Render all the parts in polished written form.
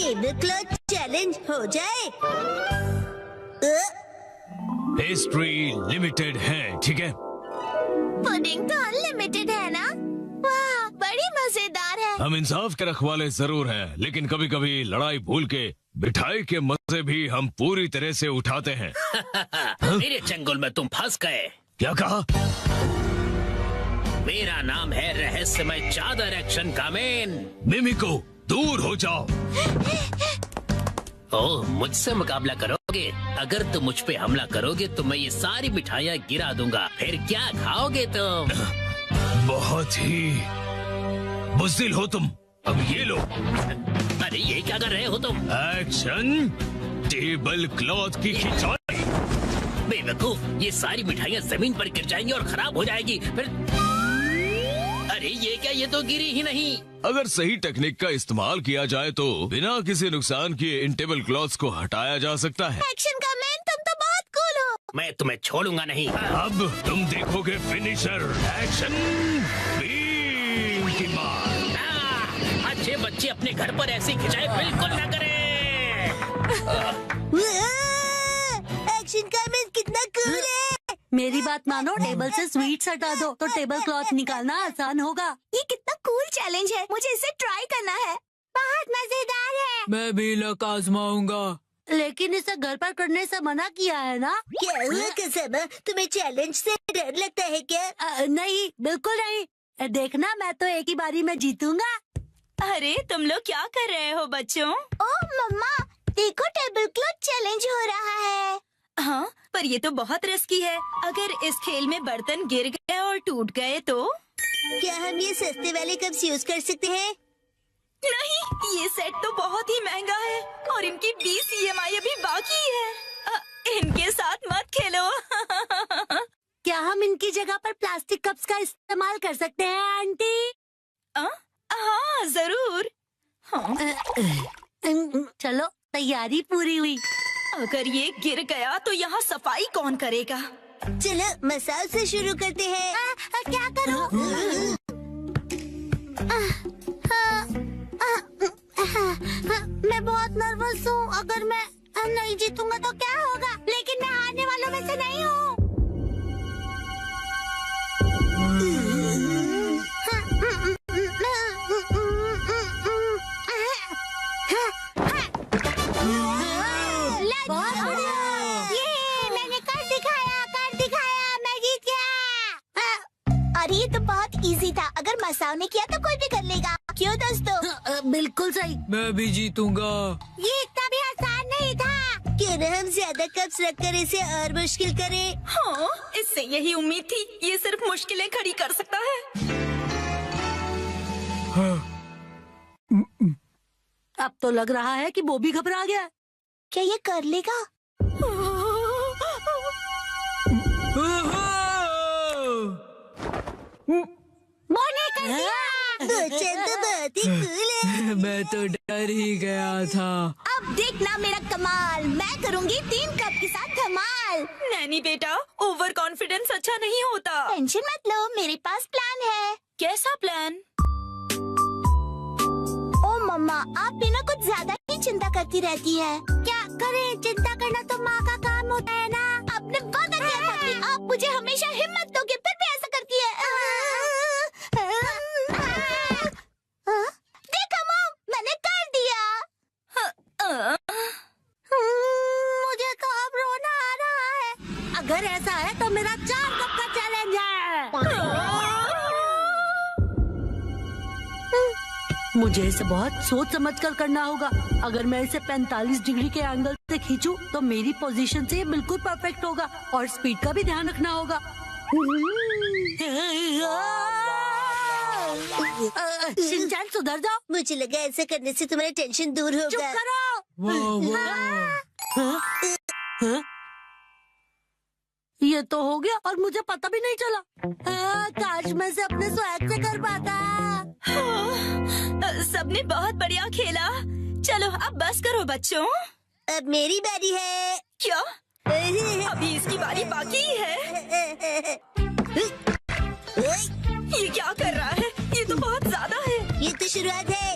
Table cloth challenge हो जाए। Pastry limited है, ठीक है? पुडिंग तो अनलिमिटेड है ना? वाह, बड़ी मजेदार है। हम इंसाफ के रखवाले जरूर हैं, लेकिन कभी कभी लड़ाई भूल के मिठाई के मजे भी हम पूरी तरह से उठाते हैं। मेरे चंगुल में तुम फंस गए। क्या कहा? मेरा नाम है रहस्यमय चादर एक्शन कामेन। मिमिको, दूर हो जाओ। ओह, मुझसे मुकाबला करोगे? अगर तुम मुझ पे हमला करोगे तो मैं ये सारी मिठाइयाँ गिरा दूंगा। फिर क्या खाओगे तुम? बहुत ही बुज़दिल हो तुम। अब ये लो। अरे ये क्या कर रहे हो तुम? एक्शन टेबल क्लॉथ की खिंचाई। बेवकूफ, ये सारी मिठाइयाँ जमीन पर गिर जाएंगी और खराब हो जाएगी। फिर अरे ये क्या, ये तो गिरी ही नहीं। अगर सही टेक्निक का इस्तेमाल किया जाए तो बिना किसी नुकसान किए इन टेबल क्लॉथ्स को हटाया जा सकता है। एक्शन का मैन, तुम तो बहुत कूल हो। मैं तुम्हें छोड़ूंगा नहीं। अब तुम देखोगे फिनिशर। एक्शन बीम की मार। अच्छे बच्चे अपने घर पर ऐसी खिंचाई बिल्कुल न करें। एक्शन का मैन कितना कूल है। मेरी बात मानो, टेबल से स्वीट्स हटा दो तो टेबल क्लॉथ निकालना आसान होगा। ये कितना कूल चैलेंज है, मुझे इसे ट्राई करना है। बहुत मजेदार है। मैं भी लक आजमाऊंगा, लेकिन इसे घर पर करने से मना किया है ना? क्या हुआ कसम, तुम्हें चैलेंज से डर लगता है क्या? नहीं, बिल्कुल नहीं। देखना, मैं तो एक ही बारी में जीतूंगा। अरे तुम लोग क्या कर रहे हो बच्चों? ओह मम्मा, देखो टेबल क्लॉथ चैलेंज हो रहा है। हाँ, पर ये तो बहुत रिस्की है। अगर इस खेल में बर्तन गिर गए और टूट गए तो? क्या हम ये सस्ते वाले कप्स यूज कर सकते हैं? नहीं, ये सेट तो बहुत ही महंगा है और इनकी 20 EMI अभी बाकी है। इनके साथ मत खेलो। क्या हम इनकी जगह पर प्लास्टिक कप्स का इस्तेमाल कर सकते हैं आंटी? हाँ जरूर। हाँ। चलो, तैयारी पूरी हुई। अगर ये गिर गया तो यहाँ सफाई कौन करेगा? चलो मसाज से शुरू करते हैं। क्या करूं? मैं बहुत नर्वस हूँ। अगर मैं नहीं जीतूंगा तो क्या होगा? लेकिन मैं हारने वालों में से नहीं हूँ। मैंने कर दिखाया, मैं जीत गया। अरे ये तो बहुत इजी था। अगर मसाओ ने किया तो कोई भी कर लेगा। क्यों दोस्तों? बिल्कुल सही। मैं भी जीतूंगा। ये इतना भी आसान नहीं था। क्यों न हम ज्यादा कप्स रखकर इसे और मुश्किल करें? हाँ, इससे यही उम्मीद थी। ये सिर्फ मुश्किलें खड़ी कर सकता है। अब तो लग रहा है कि वो भी घबरा गया। क्या ये कर लेगा? बोने कर दिया। चंद बहुत ही कूल है। मैं तो डर ही गया था। अब देखना मेरा कमाल। मैं करूँगी 3 कप के साथ धमाल। नैनी बेटा, ओवर कॉन्फिडेंस अच्छा नहीं होता। टेंशन मत लो, मेरे पास प्लान है। कैसा प्लान? ओ मम्मा, आप भी ना कुछ ज्यादा ही चिंता करती रहती है। क्या करें? चिंता करना तो माँ का काम होता है ना। आपने वादा किया था कि आप मुझे हमेशा हिम्मत दोगे, फिर भी ऐसा करती है। देखो मॉम, मैंने कर दिया। मुझे तो अब रोना आ रहा है। अगर ऐसा है तो मेरा 4 कप का चैलेंज है। मुझे इसे बहुत सोच समझ कर करना होगा। अगर मैं इसे 45 डिग्री के एंगल से खींचूं तो मेरी पोजीशन से ये बिल्कुल परफेक्ट होगा और स्पीड का भी ध्यान रखना होगा। शिनचैन, सुधर जाओ। मुझे लगा ऐसा करने से तुम्हारा टेंशन दूर चुप होगा। करो। हाँ? ये तो हो गया और मुझे पता भी नहीं चला। काश मैं से अपने स्वैग से कर पाता। सबने बहुत बढ़िया खेला। चलो अब बस करो बच्चों। अब मेरी बारी है। क्या? अभी इसकी बारी बाकी है। ये क्या कर रहा है? ये तो बहुत ज्यादा है। ये तो शुरुआत है।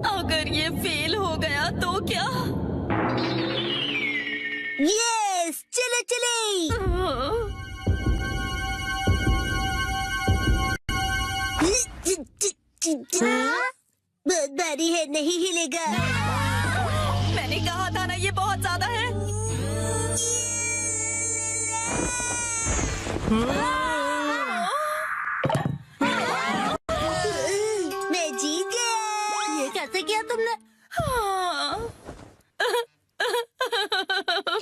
अगर ये फेल हो गया तो क्या? यस, चलो चले। बहुत भारी है, नहीं हिलेगा। मैंने कहा था ना, ये बहुत ज्यादा है। मैं जीत गया। ये कैसे किया तुमने?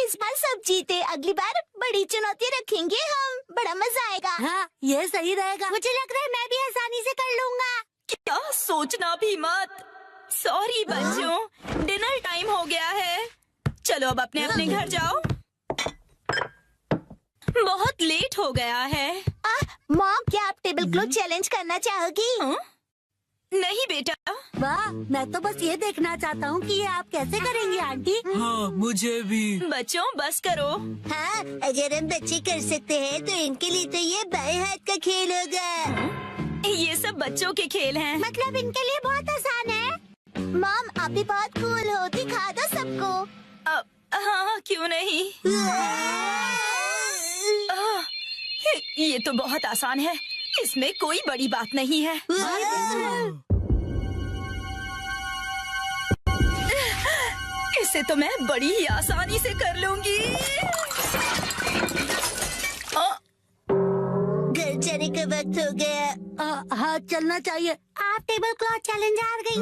इस बार सब जीते, अगली बार बड़ी चुनौती रखेंगे हम, बड़ा मजा आएगा। हाँ, ये सही रहेगा। मुझे लग रहा है मैं भी आसानी से कर लूंगा। क्या सोचना भी मत। सॉरी बच्चों, डिनर टाइम हो गया है। चलो अब अपने अपने घर जाओ, बहुत लेट हो गया है। मॉम, क्या आप टेबल क्लॉथ चैलेंज करना चाहोगी? नहीं बेटा। वाह, मैं तो बस ये देखना चाहता हूँ कि ये आप कैसे करेंगी आंटी। हाँ, मुझे भी। बच्चों बस करो। हाँ, अगर हम बच्चे कर सकते हैं तो इनके लिए तो ये बाएं हाथ का खेल होगा। ये सब बच्चों के खेल हैं। मतलब इनके लिए बहुत आसान है। मॉम, आप भी बहुत कूल हो, दिखा दो सबको। हाँ, क्यों नहीं। ये तो बहुत आसान है, इसमें कोई बड़ी बात नहीं है। इसे तो मैं बड़ी ही आसानी से कर लूंगी। घर जाने का वक्त हो गया। हाँ, चलना चाहिए। आप टेबल क्लॉथ चैलेंज हार गई।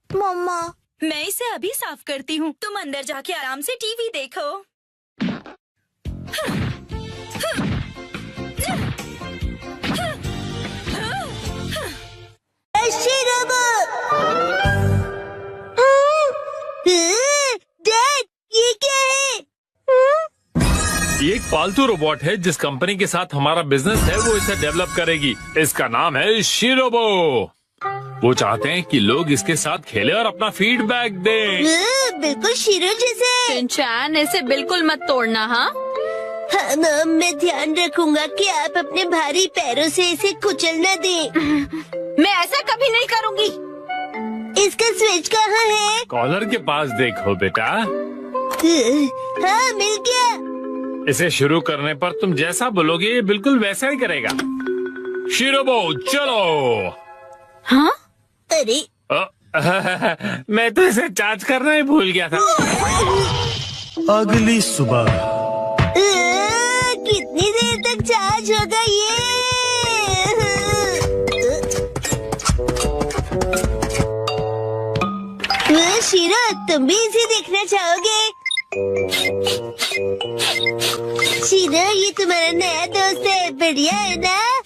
मम्मा, मैं इसे अभी साफ करती हूँ, तुम अंदर जाके आराम से टीवी देखो। डैड, ये क्या है? ये एक पालतू रोबोट है जिस कंपनी के साथ हमारा बिजनेस है वो इसे डेवलप करेगी। इसका नाम है शिरोबो। वो चाहते हैं कि लोग इसके साथ खेलें और अपना फीडबैक दें। बिल्कुल शीरो जैसे। चिंचान, इसे बिल्कुल मत तोड़ना। हाँ हाँ मॉम, मैं ध्यान रखूंगा कि आप अपने भारी पैरों से इसे कुचल न दें। मैं ऐसा कभी नहीं करूँगी। इसका स्विच कहाँ है? कॉलर के पास देखो बेटा। हाँ, मिल गया। इसे शुरू करने पर तुम जैसा बोलोगे ये बिल्कुल वैसा ही करेगा। शिरोबो चलो। हाँ? अरे मैं तो इसे चार्ज करना ही भूल गया था। अगली सुबह कितनी देर तक चार्ज होगा ये? शीरो, तुम भी इसे देखना चाहोगे? शीरो, ये तुम्हारा नया दोस्त है, बढ़िया है ना?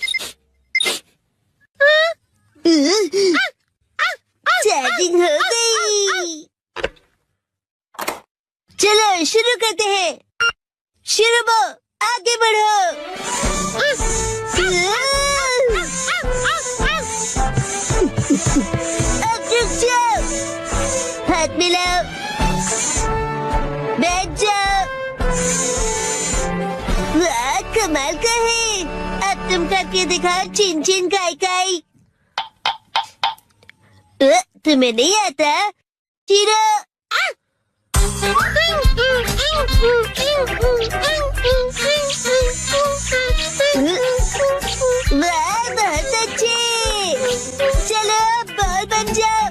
चार्जिंग हो गई। चलो शुरू करते हैं। शिरोबो, आगे बढ़ो। अब रुक जाओ, हाथ मिलाओ, बैठ जाओ। वाह, कमाल का है। अब तुम करके दिखाओ चिन चिन काई काई। तुम्हें नहीं आता? शिरो, वाह, बहुत अच्छे। चलो बॉल बन जाओ।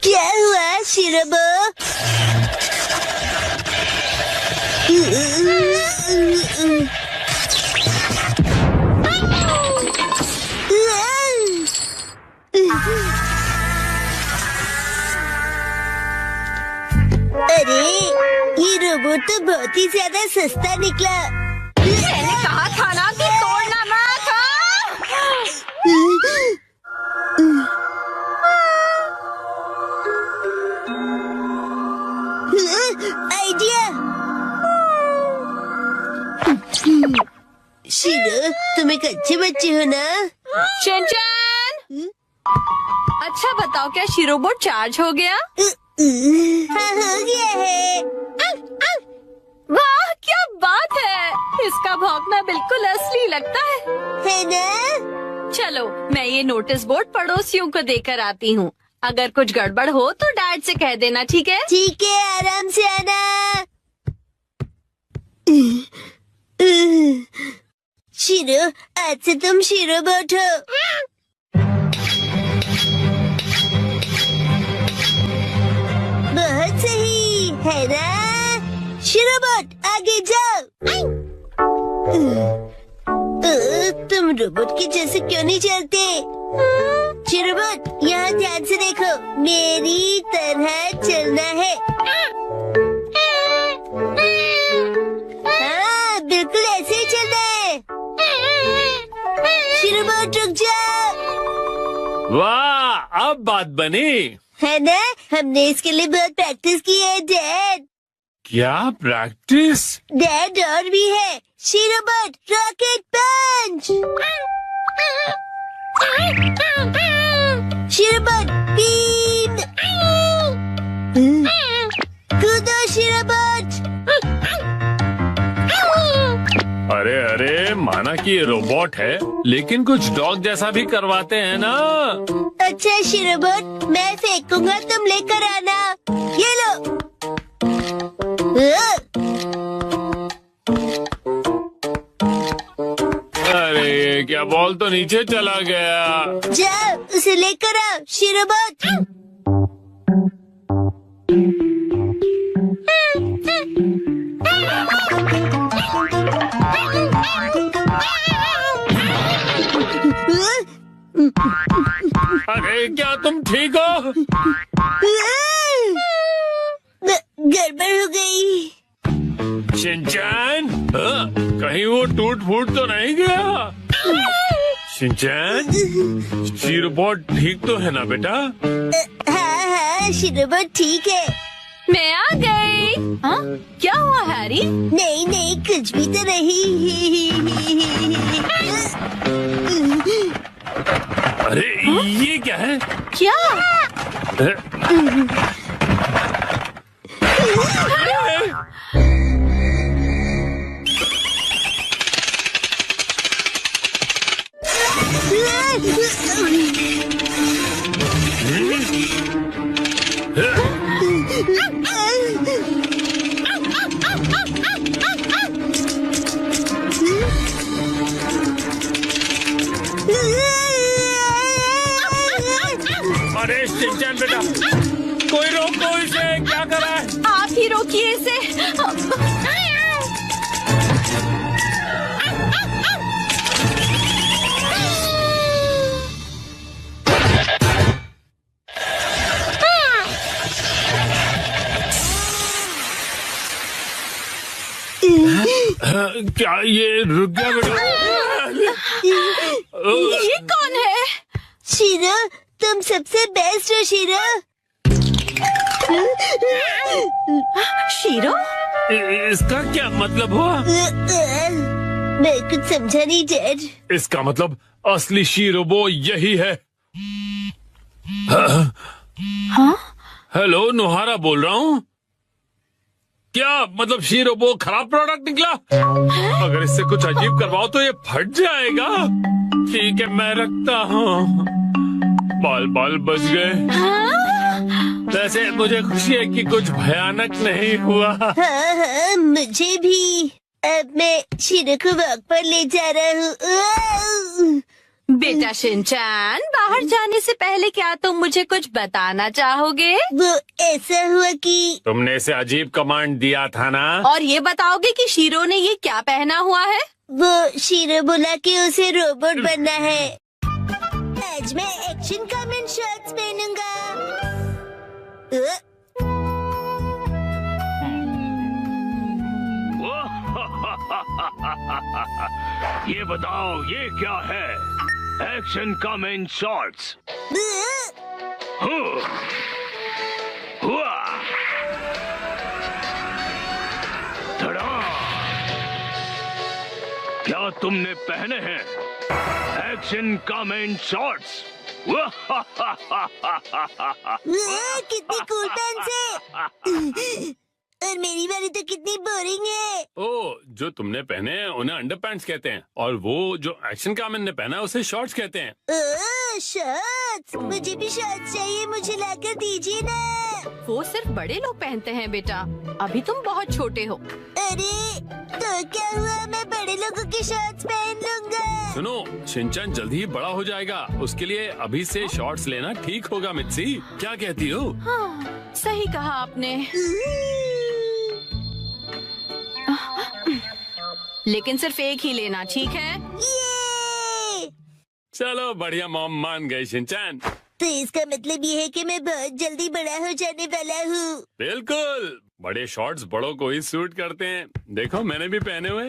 क्या हुआ शिरोबो? अरे, ये रोबोट तो बहुत ही ज्यादा सस्ता निकला। मैंने कहा था ना कि तोड़ना मत। आइडिया। शिरो, तुम एक अच्छे बच्चे हो ना? चिंचान, अच्छा बताओ, क्या शिरोबोट चार्ज हो गया? हाँ, हो गया है। वाह, क्या बात है, इसका भौंकना बिल्कुल असली लगता है ना? चलो मैं ये नोटिस बोर्ड पड़ोसियों को देकर आती हूँ। अगर कुछ गड़बड़ हो तो डैड से कह देना, ठीक है? ठीक है, आराम से आना। शीरो, आज से तुम शीरो बोट हो। बहुत सही है ना? शीरो बोट, आगे जाओ। तुम रोबोट के जैसे क्यों नहीं चलते? शीरो बोट, यहाँ ध्यान से देखो, मेरी तरह चलना है। हाँ, बिल्कुल ऐसे ही चलना है। शीरो बोट, रुक जाओ। वाह, अब बात बनी है ना? हमने इसके लिए बहुत प्रैक्टिस की है डैड। क्या प्रैक्टिस? डैड और भी है। Shiro bot, rocket punch. Shiro bot, beam. कूदो शीरो बोट। अरे अरे, माना कि ये रोबोट है, लेकिन कुछ डॉग जैसा भी करवाते हैं ना। अच्छा शीरो बोट, मैं फेंकूंगा, तुम लेकर आना। ये लो। अरे क्या बॉल तो नीचे चला गया। जाओ, उसे लेकर आओ शीरो बोट। अरे क्या तुम ठीक हो? गड़बड़ हो गई। शिनचैन, कहीं वो टूट फूट तो नहीं गया? शिनचैन, शीरोबोट ठीक तो है ना बेटा? हाँ हाँ, शीरो बोट ठीक है। मैं आ गई। हाँ, क्या हुआ हैरी? नहीं नहीं, कुछ भी तो नहीं। अरे ये क्या है? क्या? अरे शिनचैन बेटा, कोई रोको इसे, क्या कर रहा है? आप ही रोकिए इसे। क्या ये रुक गया बेटा? ये कौन है? शीरो, तुम सबसे बेस्ट हो शीरो। शीरो? इसका क्या मतलब हुआ? मैं कुछ समझा नहीं डैड। इसका मतलब असली शीरोबो यही है। हाँ? हेलो, नुहारा बोल रहा हूँ। क्या मतलब शीरोबो खराब प्रोडक्ट निकला? अगर इससे कुछ अजीब करवाओ तो ये फट जाएगा। ठीक है, मैं रखता हूँ। बाल बाल बच गए। वैसे मुझे खुशी है कि कुछ भयानक नहीं हुआ। हाँ हाँ, मुझे भी। अब मैं शीरो को वॉक पर ले जा रहा हूँ। बेटा शिनचैन, बाहर जाने से पहले क्या तुम मुझे कुछ बताना चाहोगे? वो ऐसा हुआ कि तुमने इसे अजीब कमांड दिया था ना? और ये बताओगे कि शीरो ने ये क्या पहना हुआ है? वो शीरो बोला कि उसे रोबोट बनना है। आज मैं एक्शन कमेंट शर्ट्स पहनूंगा। ये बताओ, ये क्या है? Action comment shots. क्या तुमने पहने हैं एक्शन कमेंट शॉट्स? कितनी कूल पेंस है। और मेरी वाली तो कितनी बोरिंग है। ओ, जो तुमने पहने हैं उन्हें अंडरपैंट्स कहते हैं, और वो जो एक्शन कामन ने पहना है उसे शॉर्ट्स कहते हैं। ओह शॉर्ट्स, मुझे भी शॉर्ट्स चाहिए, मुझे लाकर दीजिए ना। वो सिर्फ बड़े लोग पहनते हैं बेटा, अभी तुम बहुत छोटे हो। अरे तो क्या हुआ, मैं बड़े लोगों की शॉर्ट्स पहन लूंगा। सुनो, शिनचैन जल्दी ही बड़ा हो जाएगा, उसके लिए अभी से शॉर्ट्स लेना ठीक होगा। मित्सी, क्या कहती हो? हाँ, सही कहा आपने। लेकिन सिर्फ एक ही लेना, ठीक है? ये चलो बढ़िया, मॉम मान गई शिनचैन। तो इसका मतलब ये है कि मैं बहुत जल्दी बड़ा हो जाने वाला हूँ। बिल्कुल, बड़े शॉर्ट्स बड़ों को ही सूट करते हैं। देखो मैंने भी पहने हुए।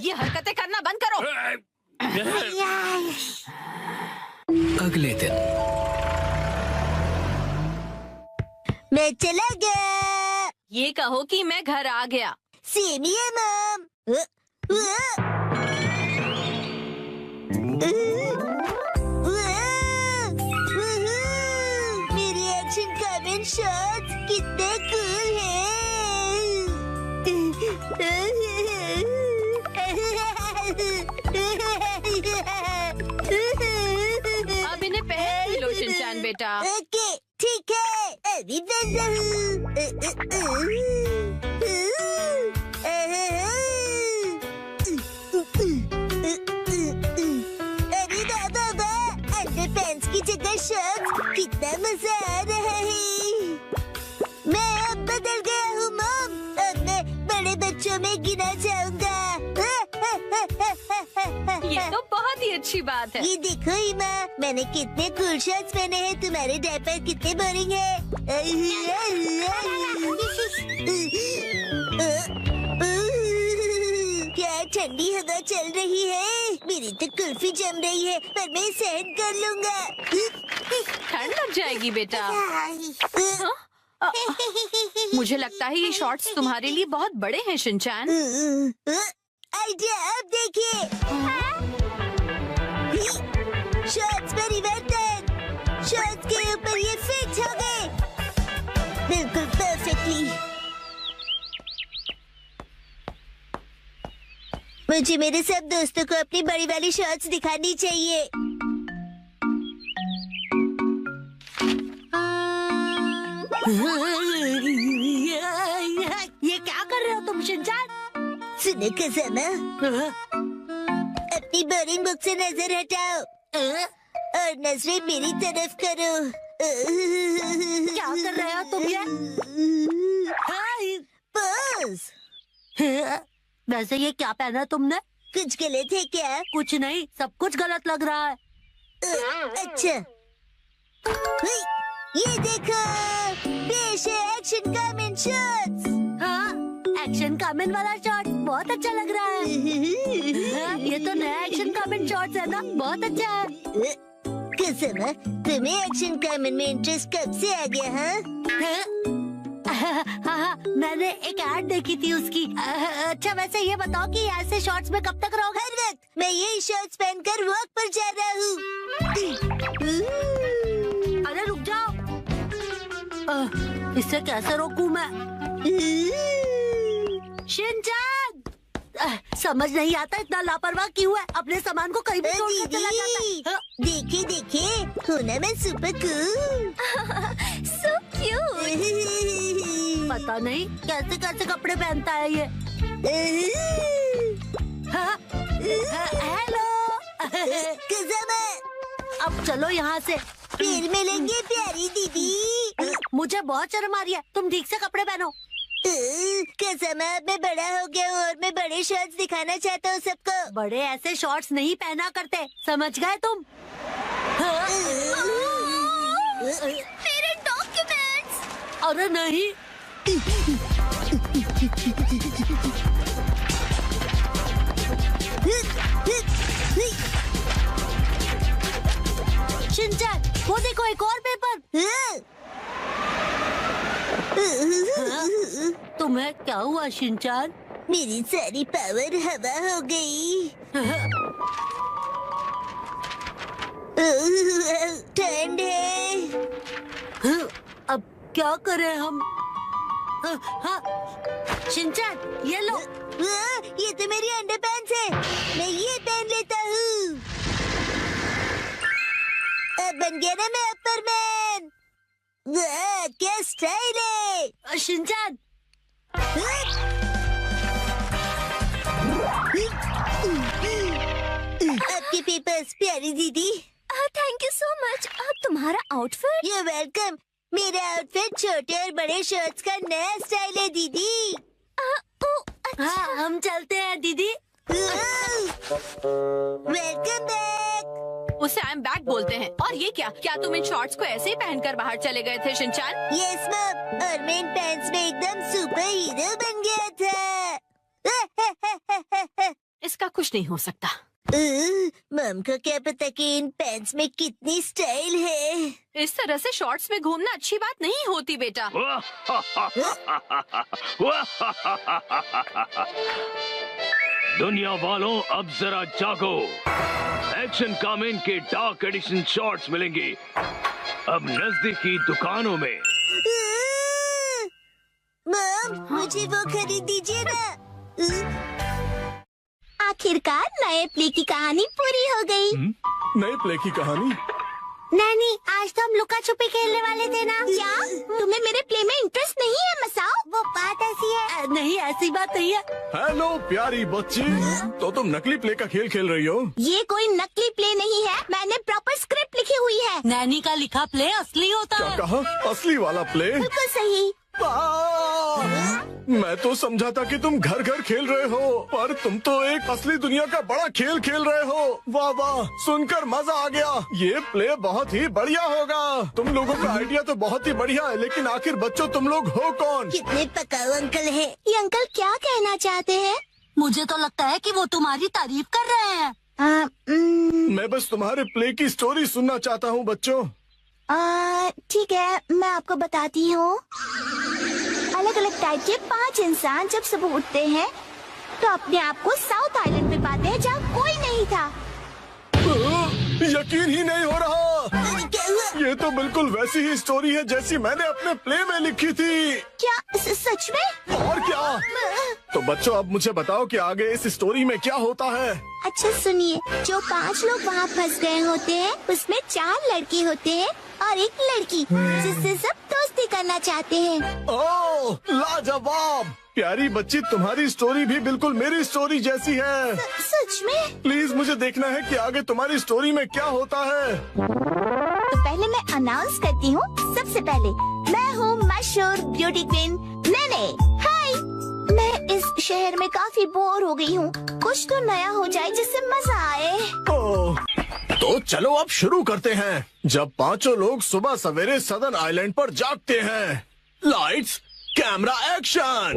ये हरकतें करना बंद करो। अगले दिन मैं चला गया। ये कहो कि मैं घर आ गया। सेम ही है मॉम। मेरी एक्शन कमेंट शॉट्स कितने कूल अब इन्हें पहन लो शिनचैन बेटा। ओके ठीक है, अभी बन अरे बाबा, अंडरपैंट्स की जगह शॉर्ट्स, कितना मजा आ रहा है। मैं अब बदल गया हूँ मॉम, अब मैं बड़े बच्चों में गिना जाऊंगा। ये तो बहुत ही अच्छी बात है। ये देखो इमा, मैंने कितने कूल शॉर्ट्स पहने हैं, तुम्हारे डायपर कितने बोरिंग है। क्या ठंडी हवा चल रही है, मेरी तो कुल्फी जम रही है, पर मैं सहन कर लूंगा। ठंड लग जाएगी बेटा। मुझे लगता है ये शॉर्ट्स तुम्हारे लिए बहुत बड़े हैं शिनचैन। आइडिया, अब देखिए, शॉर्ट्स परिवर्तन, शॉर्ट्स के ऊपर ये फिट हो गए बिल्कुल परफेक्टली। मुझे मेरे सब दोस्तों को अपनी बड़ी वाली शॉर्ट्स दिखानी चाहिए। ये क्या कर रहे हो तुम शिनचैन? सुनो कज़ामा, अपनी बोरिंग बुक से नजर हटाओ और नजरें मेरी तरफ करो। क्या कर रहे हो तुम ये? बस वैसे ये क्या पहना तुमने? कुछ गलत है क्या? कुछ नहीं, सब कुछ गलत लग रहा है। अच्छा, ये देखो, पेश है एक्शन कमेंट शॉट्स। हाँ, एक्शन कामेन वाला शॉट बहुत अच्छा लग रहा है। हाँ, ये तो नया एक्शन कामेन शॉट्स है ना, बहुत अच्छा है। कज़ामा, तुम्हें एक्शन कमेंट में इंटरेस्ट कब से आ गया? हाँ, मैंने एक ऐड देखी थी उसकी। अच्छा वैसे ये बताओ कि ऐसे शॉर्ट्स में कब तक रहोगे? हर वक्त मैं यही शॉर्ट्स पहनकर वॉक पर जा रहा हूँ। अरे रुक जाओ, इससे कैसे रोकूं मैं? शिनचैन, समझ नहीं आता इतना लापरवाह क्यों है, अपने सामान को कहीं भी छोड़ के चला जाता है। देखिए देखिए, हूँ ना मैं सुपर कूल। So cute। पता नहीं कैसे कैसे कपड़े पहनता है ये। हाँ, हेलो। कज़ामा, अब चलो यहाँ से। फिर मिलेंगे प्यारी दीदी। मुझे बहुत शर्म आ रही है, तुम ठीक से कपड़े पहनो। कज़ामा, अब मैं बड़ा हो गया हूँ और मैं बड़े शॉर्ट्स दिखाना चाहता हूँ सबको। बड़े ऐसे शॉर्ट्स नहीं पहना करते, समझ गए तुम? मेरे डॉक्यूमेंट्स। अरे नहीं, शिनचैन, वो देखो एक और पेपर। तुम्हें क्या हुआ शिनचैन? मेरी सारी पावर हवा हो गई। ठंड है। अब क्या करें हम? हाँ शिनचैन ये लो। ये तो मेरी अंडरपैंट्स है, मैं ये पहन लेता हूँ। अब बन गया ना मैं अपर-मैन। क्या स्टाइल है। शिनचैन आपके पेपर्स प्यारी दीदी। Thank you so much. तुम्हारा आउटफिट? You welcome. मेरा आउटफिट छोटे और बड़े शर्ट्स का नया स्टाइल है दीदी। हाँ हम चलते हैं दीदी। Welcome back. उसे आई एम बैक बोलते हैं। और ये क्या तुम इन शॉर्ट्स को ऐसे ही पहनकर बाहर चले गए थे शिनचैन? यस मैम, और मैं इन पैंट्स में एकदम सुपर हीरो बन गया था। इसका कुछ नहीं हो सकता। मम को क्या पता कि इन पैंट्स में कितनी स्टाइल है। इस तरह से शॉर्ट्स में घूमना अच्छी बात नहीं होती बेटा। दुनिया वालों, अब जरा जागो। एक्शन कामेन के डार्क एडिशन शॉर्ट्स मिलेंगे अब नजदीकी दुकानों में। मम, मुझे वो खरीद दीजिए ना। आखिरकार नए प्ले की कहानी पूरी हो गई। नए प्ले की कहानी? नानी, आज तो हम लुका छुपी खेलने वाले थे ना। क्या तुम्हें मेरे प्ले में इंटरेस्ट नहीं है मसाओ? वो बात ऐसी है। नहीं ऐसी बात नहीं है। हेलो प्यारी बच्ची, तो तुम नकली प्ले का खेल खेल रही हो? ये कोई नकली प्ले नहीं है, मैंने प्रॉपर स्क्रिप्ट लिखी हुई है। नैनी का लिखा प्ले असली होता क्या है। कहा? असली वाला प्ले? बिल्कुल सही। मैं तो समझा था कि तुम घर घर खेल रहे हो, पर तुम तो एक असली दुनिया का बड़ा खेल खेल रहे हो। वाह वाह, सुनकर मजा आ गया। ये प्ले बहुत ही बढ़िया होगा। तुम लोगों का आइडिया तो बहुत ही बढ़िया है, लेकिन आखिर बच्चों तुम लोग हो कौन? कितने पकाऊ अंकल हैं। ये अंकल क्या कहना चाहते हैं? मुझे तो लगता है कि वो तुम्हारी तारीफ कर रहे हैं। मैं बस तुम्हारे प्ले की स्टोरी सुनना चाहता हूँ बच्चों। ठीक है, मैं आपको बताती हूँ। अलग अलग टाइप के 5 इंसान जब सुबह उठते हैं तो अपने आप को साउथ आइलैंड पे पाते हैं जहाँ कोई नहीं था। यकीन ही नहीं हो रहा। क्या हुआ? ये तो बिल्कुल वैसी ही स्टोरी है जैसी मैंने अपने प्ले में लिखी थी। क्या सच में? और क्या? तो बच्चों अब मुझे बताओ कि आगे इस स्टोरी में क्या होता है। अच्छा सुनिए, जो 5 लोग वहाँ फंस गए होते हैं उसमें 4 लड़के होते हैं और 1 लड़की जिससे सब दोस्ती करना चाहते हैं। ओह लाजवाब। प्यारी बच्ची, तुम्हारी स्टोरी भी बिल्कुल मेरी स्टोरी जैसी है। सच में? प्लीज मुझे देखना है कि आगे तुम्हारी स्टोरी में क्या होता है। तो पहले मैं अनाउंस करती हूँ। सबसे पहले मैं हूँ मशहूर ब्यूटी क्वीन नेने। हाय, मैं इस शहर में काफी बोर हो गई हूँ। कुछ तो नया हो जाए जिससे मजा आए। ओह, तो चलो अब शुरू करते हैं। जब 5 लोग सुबह सवेरे सदर्न आइलैंड पर जागते हैं। Lights, camera, action.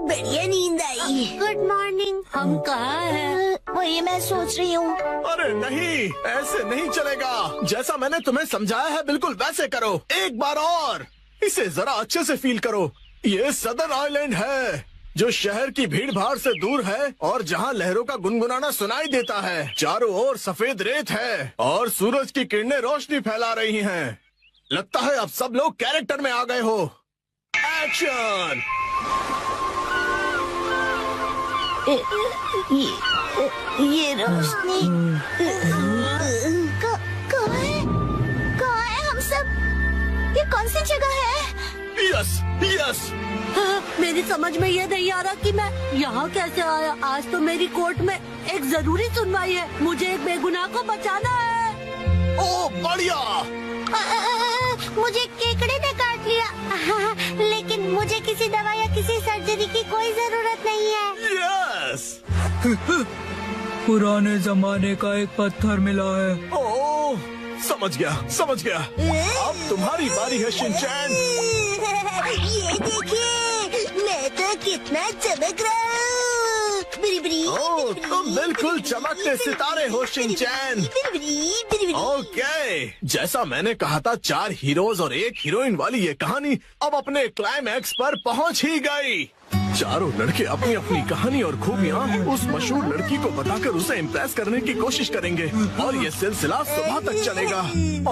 बढ़िया नींद आई। Good morning. हम कहाँ हैं? वही मैं सोच रही हूँ। अरे नहीं, ऐसे नहीं चलेगा। जैसा मैंने तुम्हें समझाया है बिल्कुल वैसे करो। एक बार और, इसे जरा अच्छे से फील करो। ये सदर्न आइलैंड है जो शहर की भीड़ भाड़ से दूर है और जहाँ लहरों का गुनगुनाना सुनाई देता है। चारों ओर सफेद रेत है और सूरज की किरणें रोशनी फैला रही हैं। लगता है अब सब लोग कैरेक्टर में आ गए हो। एक्शन। ये रोशनी कहाँ है हम सब? ये कौन सी जगह है? Yes yes. हाँ, मेरी समझ में ये नहीं आ रहा कि मैं यहाँ कैसे आया। आज तो मेरी कोर्ट में एक जरूरी सुनवाई है। मुझे एक बेगुनाह को बचाना है। ओ बढ़िया। मुझे केकड़े ने काट लिया। लेकिन मुझे किसी दवा या किसी सर्जरी की कोई जरूरत नहीं है। यस। पुराने जमाने का एक पत्थर मिला है। ओह, समझ गया। अब तुम्हारी बारी है शिनचैन। ये देखिए, मैं तो कितना चमक रहा हूँ। ओह, तुम बिल्कुल चमकते सितारे हो शिनचैन। ओके, जैसा मैंने कहा था 4 हीरोज और 1 हीरोइन वाली ये कहानी अब अपने क्लाइमैक्स पर पहुंच ही गई। चारों लड़के अपनी अपनी कहानी और खूबियाँ उस मशहूर लड़की को बताकर उसे इम्प्रेस करने की कोशिश करेंगे और ये सिलसिला सुबह तक चलेगा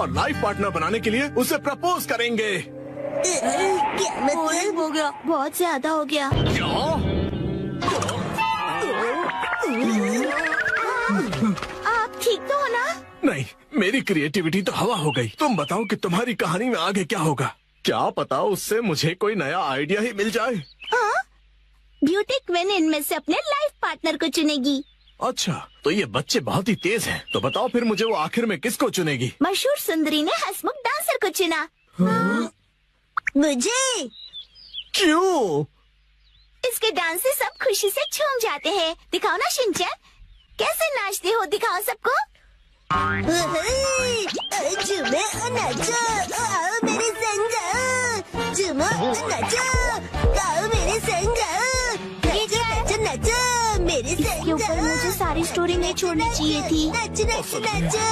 और लाइफ पार्टनर बनाने के लिए उसे प्रपोज करेंगे। क्या मतलब? हो गया। बहुत ज्यादा हो गया। आप ठीक तो हो ना? नहीं, मेरी क्रिएटिविटी तो हवा हो गई। तुम बताओ कि तुम्हारी कहानी में आगे क्या होगा? क्या पता उससे मुझे कोई नया आइडिया ही मिल जाए। ब्यूटी क्वीन इनमें से अपने लाइफ पार्टनर को चुनेगी। अच्छा, तो ये बच्चे बहुत ही तेज हैं। तो बताओ फिर मुझे वो आखिर में किसको चुनेगी? मशहूर सुंदरी ने हंसमुख डांसर को चुना। मुझे क्यों? इसके डांस से सब खुशी से झूम जाते हैं। दिखाओ ना शिनचैन, कैसे नाचते हो, दिखाओ सबको। झूमो और नाचो, आओ मेरे संग। झूमो और नाचो, आओ मेरे संग। नाचो नाचो नाचो मेरे संग। इसके ऊपर मुझे सारी स्टोरी नहीं छोड़नी चाहिए थी। नाचो नाचो नाचो।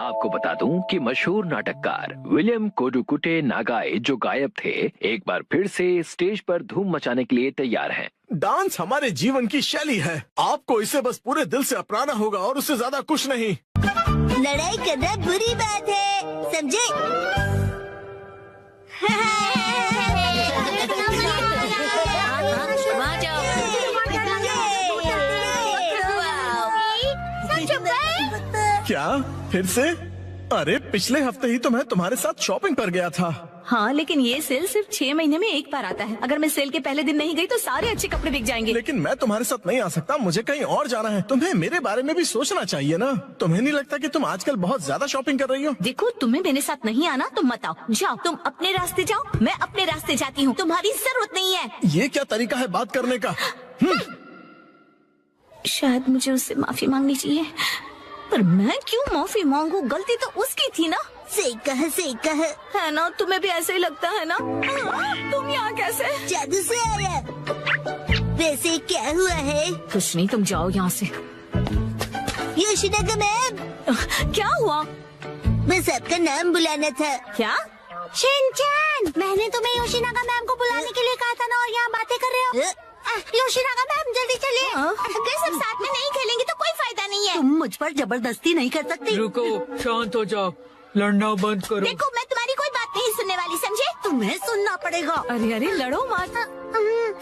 आपको बता दूं कि मशहूर नाटककार विलियम कोडुकुटे नागाई जो गायब थे, एक बार फिर से स्टेज पर धूम मचाने के लिए तैयार हैं। डांस हमारे जीवन की शैली है। आपको इसे बस पूरे दिल से अपनाना होगा और उससे ज्यादा कुछ नहीं। लड़ाई करना बुरी बात है, समझे? वहाँ जाओ। क्या फिर से? अरे पिछले हफ्ते ही तो मैं तुम्हारे साथ शॉपिंग पर गया था। हाँ, लेकिन ये सेल सिर्फ 6 महीने में एक बार आता है। अगर मैं सेल के पहले दिन नहीं गई तो सारे अच्छे कपड़े बिक जाएंगे। लेकिन मैं तुम्हारे साथ नहीं आ सकता, मुझे कहीं और जाना है। तुम्हें मेरे बारे में भी सोचना चाहिए ना। तुम्हें नहीं लगता कि तुम आजकल बहुत ज्यादा शॉपिंग कर रही हो? देखो, तुम्हें मेरे साथ नहीं आना तो मत आओ। जाओ, तुम अपने रास्ते जाओ, मैं अपने रास्ते जाती हूँ। तुम्हारी जरूरत नहीं है। ये क्या तरीका है बात करने का? शायद मुझे उससे माफी मांगनी चाहिए, पर मैं क्यों माफी मांगू? गलती तो उसकी थी ना। सही कहा, सही कहा। है ना? तुम्हें भी ऐसे ही लगता है ना? तुम यहाँ कैसे? जादू से आया। वैसे क्या हुआ है? कुछ नहीं, तुम जाओ यहाँ से। योशिनागा मैम, क्या हुआ? बस आपका नाम बुलाना था। क्या? शिनचैन, मैंने तुम्हें योशिनागा मैम को बुलाने के लिए कहा था ना, और यहाँ बातें कर रहे हो। योशिनागा मैम जल्दी चलिए। अगर सब साथ में नहीं खेलेंगे तो कोई फायदा नहीं है। तुम मुझ पर जबरदस्ती नहीं कर सकती। रुको, शांत हो जाओ, लड़ना बंद करो। देखो, मैं तुम्हारी कोई बात नहीं सुनने वाली, समझे? तुम्हें सुनना पड़ेगा। अरे अरे, लड़ो मत।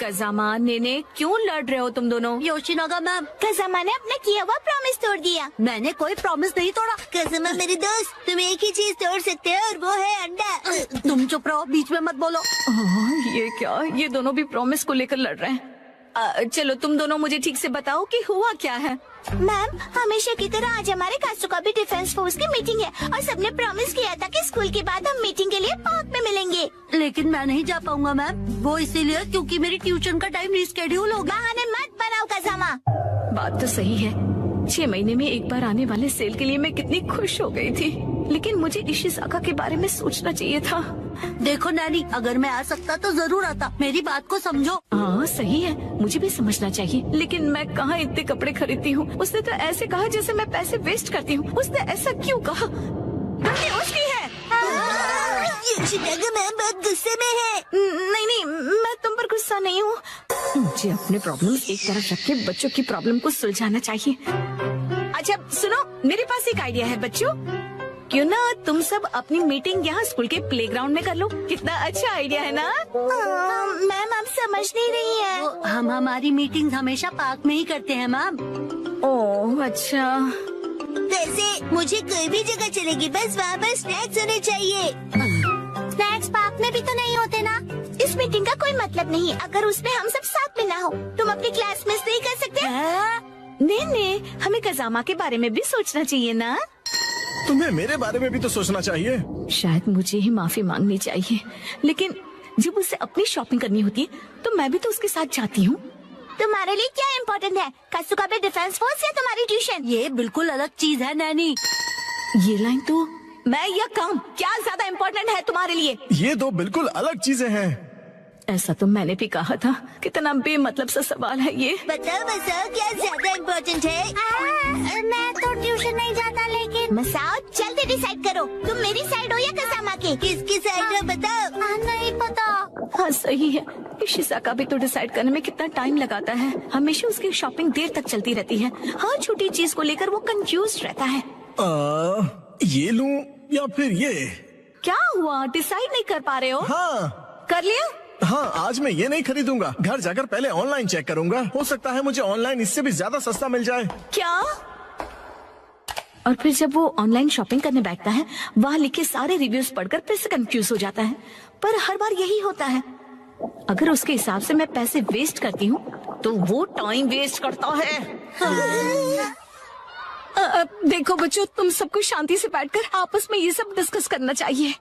कज़ामा, नेने, क्यों लड़ रहे हो तुम दोनों? योशिनागा मैम, कज़ामा ने अपना किया हुआ प्रॉमिस तोड़ दिया। मैंने कोई प्रॉमिस नहीं तोड़ा। कज़ामा मेरे दोस्त, तुम एक ही चीज तोड़ सकते हो और वो है अंडा। तुम चुप रहो, बीच में मत बोलो। ये क्या? ये दोनों भी प्रॉमिस को लेकर लड़ रहे हैं। चलो, तुम दोनों मुझे ठीक से बताओ कि हुआ क्या है। मैम, हमेशा की तरह आज हमारे कासुका भी डिफेंस फोर्स की मीटिंग है और सबने प्रॉमिस किया था कि स्कूल के बाद हम मीटिंग के लिए पार्क में मिलेंगे। लेकिन मैं नहीं जा पाऊंगा मैम, वो इसीलिए क्योंकि मेरी ट्यूशन का टाइम रिस्केड्यूल हो गया। बहाने मत बनाओ कज़ामा। बात तो सही है। 6 महीने में एक बार आने वाले सेल के लिए मैं कितनी खुश हो गई थी, लेकिन मुझे इशिज़ाका के बारे में सोचना चाहिए था। देखो नैनी, अगर मैं आ सकता तो जरूर आता। मेरी बात को समझो। हाँ सही है, मुझे भी समझना चाहिए, लेकिन मैं कहाँ इतने कपड़े खरीदती हूँ। उसने तो ऐसे कहा जैसे मैं पैसे वेस्ट करती हूँ। उसने ऐसा क्यों कहा? गलती उसकी है। योशिनागा मैम बहुत गुस्से में है। नहीं नहीं, मैं तुम पर गुस्सा नहीं हूँ। मुझे अपने प्रॉब्लम्स एक तरफ रख के बच्चों की प्रॉब्लम को सुलझाना चाहिए। अच्छा सुनो, मेरे पास एक आइडिया है बच्चों। क्यों ना तुम सब अपनी मीटिंग यहाँ स्कूल के प्लेग्राउंड में कर लो। कितना अच्छा आइडिया है ना? मैम, आप समझ नहीं रही है। हम हमारी मीटिंग हमेशा पार्क में ही करते हैं मैम। ओह अच्छा। वैसे मुझे कोई भी जगह चलेगी, बस वहाँ पर स्नैक्स होने चाहिए। स्नैक्स पार्क में भी तो नहीं होते ना। इस मीटिंग का कोई मतलब नहीं अगर उसमें हम सब साथ में ना हो। तुम अपनी क्लास मिस नहीं कर सकते? नहीं, हमें कज़ामा के बारे में भी सोचना चाहिए ना। तुम्हें मेरे बारे में भी तो सोचना चाहिए। शायद मुझे ही माफी मांगनी चाहिए, लेकिन जब उसे अपनी शॉपिंग करनी होती है तो मैं भी तो उसके साथ जाती हूँ। तुम्हारे लिए क्या इम्पोर्टेंट है, कासुका बे डिफेंस फोर्स या तुम्हारी ट्यूशन? ये बिल्कुल अलग चीज है नैनी। ये लाइन तो मैं या काम क्या ज्यादा इम्पोर्टेंट है तुम्हारे लिए? ये दो बिल्कुल अलग चीजें हैं। ऐसा तो मैंने भी कहा था। कितना बेमतलब सा सवाल है ये। बताओ मसाओ, क्या ज्यादा इम्पोर्टेंट है? मैं तो ट्यूशन नहीं जाता, लेकिन मसाओ जल्दी डिसाइड करो, तुम मेरी साइड हो या कज़ामा की? किसकी साइड हो बताओ। नहीं पता। हाँ सही है, इशिज़ाका भी तो डिसाइड करने में कितना टाइम लगाता है। हमेशा उसकी शॉपिंग देर तक चलती रहती है। हर छोटी चीज को लेकर वो कंफ्यूज रहता है। ये लूं या फिर ये? क्या हुआ, डिसाइड नहीं कर पा रहे हो? हाँ कर लिया? हाँ, आज मैं ये नहीं खरीदूंगा। घर जाकर पहले ऑनलाइन चेक करूंगा। हो सकता है मुझे ऑनलाइन इससे भी ज्यादा सस्ता मिल जाए। क्या? और फिर जब वो ऑनलाइन शॉपिंग करने बैठता है, वहाँ लिखे सारे रिव्यूज पढ़कर फिर से कंफ्यूज हो जाता है। पर हर बार यही होता है। अगर उसके हिसाब से मैं पैसे वेस्ट करती हूँ तो वो टाइम वेस्ट करता है। देखो बच्चों, तुम सबको शांति से बैठकर आपस में ये सब डिस्कस करना चाहिए।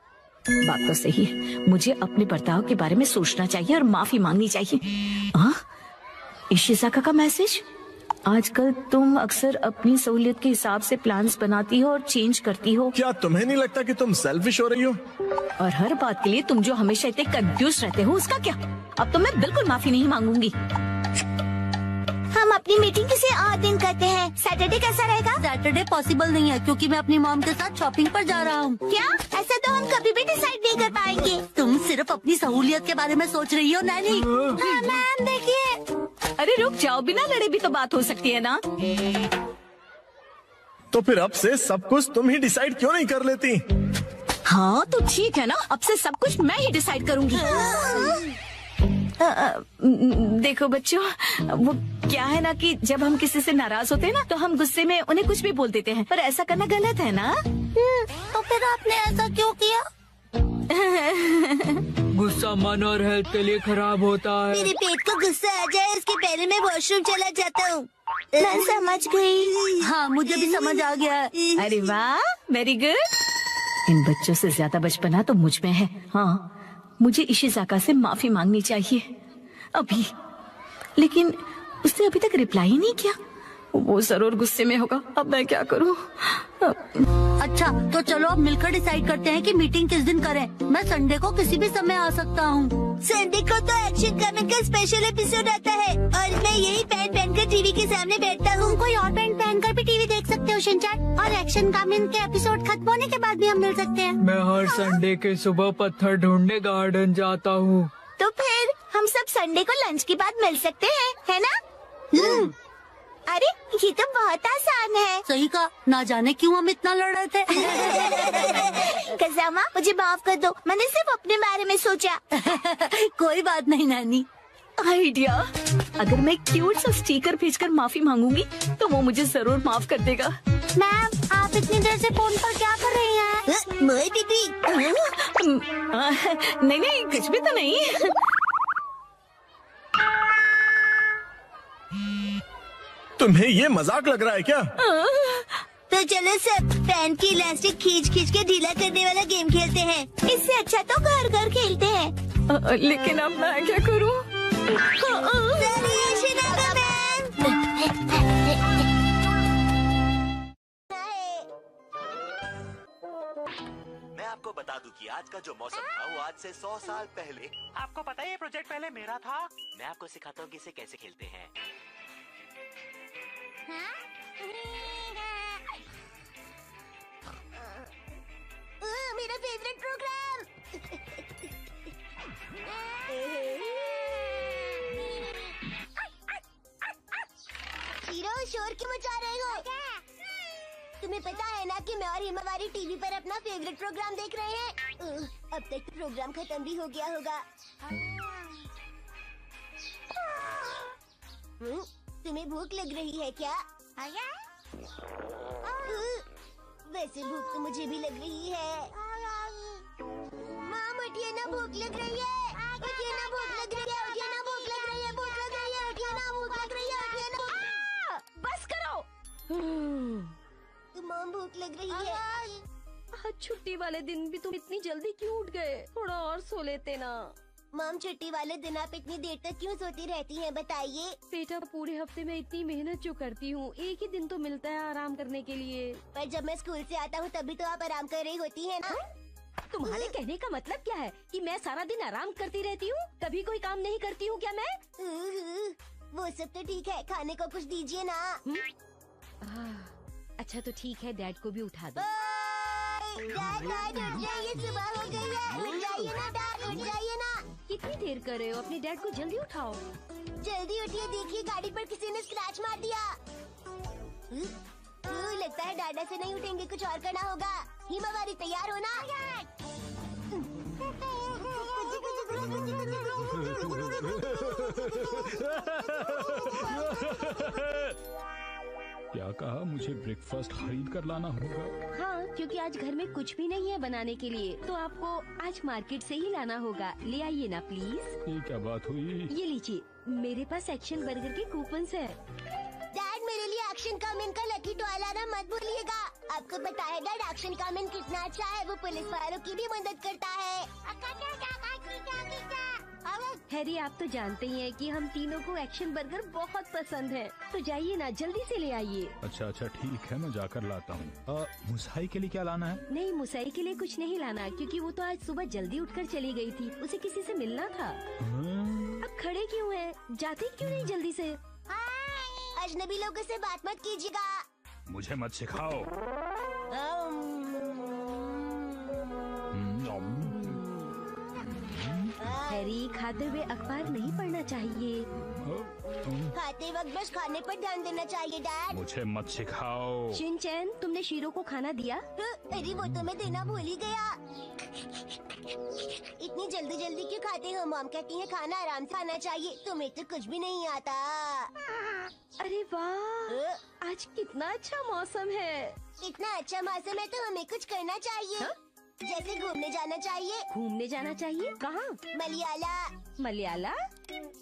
बात तो सही है, मुझे अपने बर्ताव के बारे में सोचना चाहिए और माफी मांगनी चाहिए। इशिज़ाका का मैसेज। आजकल तुम अक्सर अपनी सहूलियत के हिसाब से प्लान्स बनाती हो और चेंज करती हो। क्या तुम्हें नहीं लगता कि तुम सेल्फिश हो रही हो? और हर बात के लिए तुम जो हमेशा इतने कंफ्यूज रहते हो, उसका क्या? अब तो मैं बिल्कुल माफी नहीं मांगूंगी। हम अपनी मीटिंग किसी और दिन करते हैं। सैटरडे कैसा रहेगा? सैटरडे पॉसिबल नहीं है क्योंकि मैं अपनी मॉम के साथ शॉपिंग पर जा रहा हूँ। क्या? ऐसा तो हम कभी भी डिसाइड नहीं कर पाएंगे। तुम सिर्फ अपनी सहूलियत के बारे में सोच रही हो नैनी। हाँ मैम, देखिए। अरे रुक जाओ, बिना लड़े भी तो बात हो सकती है ना। तो फिर अब से सब कुछ तुम ही डिसाइड क्यों नहीं कर लेती? हाँ तो ठीक है ना, अब से सब कुछ मैं ही डिसाइड करूंगी। देखो बच्चों, वो क्या है ना कि जब हम किसी से नाराज होते हैं ना, तो हम गुस्से में उन्हें कुछ भी बोल देते हैं, पर ऐसा करना गलत है ना। तो फिर आपने ऐसा क्यों किया? गुस्सा मन और हेल्थ के लिए खराब होता है। मेरे पेट को गुस्सा आ जाए इसके पहले मैं वॉशरूम चला जाता हूँ। मैं समझ गई। हाँ, मुझे भी समझ आ गया है। अरे वाह, वेरी गुड। इन बच्चों से ज्यादा बचपना तो मुझ में है। हाँ, मुझे इशिज़ाका से माफी मांगनी चाहिए अभी, लेकिन उसने अभी तक रिप्लाई ही नहीं किया। वो जरूर गुस्से में होगा। अब मैं क्या करूं? अच्छा, तो चलो अब मिलकर डिसाइड करते हैं कि मीटिंग किस दिन करें। मैं संडे को किसी भी समय आ सकता हूँ। संडे को तो एक्शन कमिंग का स्पेशल एपिसोड आता है और मैं यही पैंट पहनकर टीवी के सामने बैठता हूँ। कोई और पैंट पहनकर भी टीवी देख सकते हो शिनचैन, और एक्शन कमिंग के एपिसोड खत्म होने के बाद भी हम मिल सकते हैं। मैं हर संडे के सुबह पत्थर ढूंढने गार्डन जाता हूँ। तो फिर हम सब संडे को लंच के बाद मिल सकते हैं, है ना? अरे ये तो बहुत आसान है। सही कहा, ना जाने क्यों हम इतना लड़ रहे थे। कज़ामा, मुझे माफ कर दो, मैंने सिर्फ अपने बारे में सोचा। कोई बात नहीं नानी। आइडिया, अगर मैं क्यूट सा स्टिकर भेजकर माफी मांगूंगी तो वो मुझे जरूर माफ कर देगा। मैम, आप इतनी देर से फोन पर क्या कर रही हैं? मोई दीदी। नहीं नहीं, कुछ भी तो नहीं। तुम्हें ये मजाक लग रहा है क्या? तो चलो सब पैंट की इलास्टिक खींच खींच के ढीला करने वाला गेम खेलते हैं। इससे अच्छा तो घर घर खेलते हैं। लेकिन अब मैं क्या करूं? मैं आपको बता दूं कि आज का जो मौसम था वो आज से 100 साल पहले। आपको पता है ये प्रोजेक्ट पहले मेरा था। मैं आपको सिखाता हूँ कि इसे कैसे खेलते हैं। मेरा फेवरेट प्रोग्राम। हीरो, शोर क्यों मचा रहे हो? तुम्हें पता है ना कि मैं और हिमावारी टीवी पर अपना फेवरेट प्रोग्राम देख रहे हैं। अब तक तो प्रोग्राम खत्म भी हो गया होगा। तुम्हें भूख लग रही है क्या? वैसे भूख तो मुझे भी लग रही है। माम, उठिए ना, भूख लग रही है। उठिए ना, भूख लग रही है। उठिए ना, भूख लग रही है। भूख लग रही है। उठिए ना, भूख लग रही है। उठिए ना। बस करो। माम, भूख लग रही है। आज छुट्टी वाले दिन भी तुम इतनी जल्दी क्यों उठ गए? थोड़ा और सो लेते ना। माम, छुट्टी वाले दिन आप इतनी देर तक क्यों सोती रहती हैं, बताइए। बेटा, पूरे हफ्ते में इतनी मेहनत जो करती हूँ, एक ही दिन तो मिलता है आराम करने के लिए। पर जब मैं स्कूल से आता हूँ तभी तो आप आराम कर रही होती हैं ना। तुम्हारे कहने का मतलब क्या है कि मैं सारा दिन आराम करती रहती हूँ, कभी कोई काम नहीं करती हूँ क्या मैं? वो सब तो ठीक है, खाने को कुछ दीजिए ना। अच्छा तो ठीक है, डैड को भी उठा दो। डैड, उठ जाइए, सुबह हो गई है। उठ जाइए ना डैड, उठ जाइए ना। कितनी देर कर रहे हो? अपने डैड को जल्दी उठाओ। जल्दी उठिए, देखिए गाड़ी पर किसी ने स्क्रैच मार दिया। लगता है डाडा से नहीं उठेंगे, कुछ और करना होगा। हिमावारी तैयार होना। क्या कहा? मुझे ब्रेकफास्ट खरीद कर लाना होगा। हाँ, क्योंकि आज घर में कुछ भी नहीं है बनाने के लिए, तो आपको आज मार्केट से ही लाना होगा। ले आइए ना प्लीज। ये क्या बात हुई? ये लीजिए, मेरे पास एक्शन बर्गर के कूपन्स है। डैड, मेरे लिए एक्शन कामेन का लकी टॉय लाना मत भूलिएगा। आपको पता है डैड, एक्शन कामेन कितना अच्छा है, वो पुलिस वालों की भी मदद करता है। हैरी, आप तो जानते ही हैं कि हम तीनों को एक्शन बर्गर बहुत पसंद है, तो जाइए ना, जल्दी से ले आइए। अच्छा ठीक है, मैं जाकर लाता हूँ। मुसाई के लिए क्या लाना है? नहीं, मुसाई के लिए कुछ नहीं लाना, क्योंकि वो तो आज सुबह जल्दी उठकर चली गई थी, उसे किसी से मिलना था। अब खड़े क्यों हैं? जाते क्यों नहीं जल्दी से? अजनबी लोगों से बात मत कीजिएगा। मुझे मत सिखाओ। हैरी, खाते हुए अखबार नहीं पढ़ना चाहिए। खाते वक्त बस खाने पर ध्यान देना चाहिए डैड। मुझे मत सिखाओ। शिनचैन, तुमने शीरो को खाना दिया? अरे वो तो मैं देना भूल ही गया। इतनी जल्दी क्यों खाते हो? मॉम कहती है खाना आराम से खाना चाहिए। तुम्हें तो कुछ भी नहीं आता। अरे वाह, आज कितना अच्छा मौसम है। इतना अच्छा मौसम है तो हमें कुछ करना चाहिए। जैसे घूमने जाना चाहिए। घूमने जाना चाहिए? कहाँ? मलयाला। मलयाला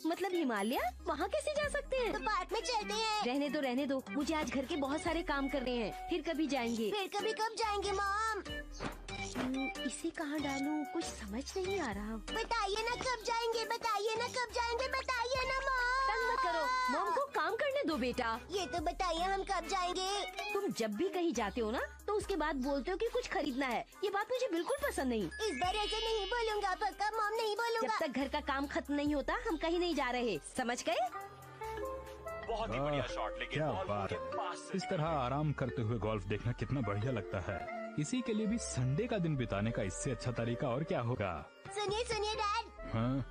मतलब हिमालय? वहाँ कैसे जा सकते हैं? तो पार्क में चलते हैं। रहने दो, मुझे आज घर के बहुत सारे काम करने हैं, फिर कभी जाएंगे। फिर कभी कब जाएंगे मॉम? इसे कहाँ डालूं? कुछ समझ नहीं आ रहा। बताइए ना कब जाएंगे, बताइए ना कब जाएंगे, बताइए ना मॉम। तंग मत करो, मॉम को काम करने दो बेटा। ये तो बताइए हम कब जाएंगे? तुम जब भी कहीं जाते हो ना, तो उसके बाद बोलते हो कि कुछ खरीदना है। ये बात मुझे बिल्कुल पसंद नहीं। इस बार ऐसे नहीं बोलूँगा, पक्का मॉम नहीं बोलूँगा। जब तक घर का काम खत्म नहीं होता, हम कहीं नहीं जा रहे, समझ गए? बहुत ही बढ़िया शॉट, लेकिन क्या बॉल बात के है। पास से इस तरह आराम करते हुए गोल्फ देखना कितना बढ़िया लगता है। इसी के लिए भी संडे का दिन बिताने का इससे अच्छा तरीका और क्या होगा। सुनिए डैड। हाँ?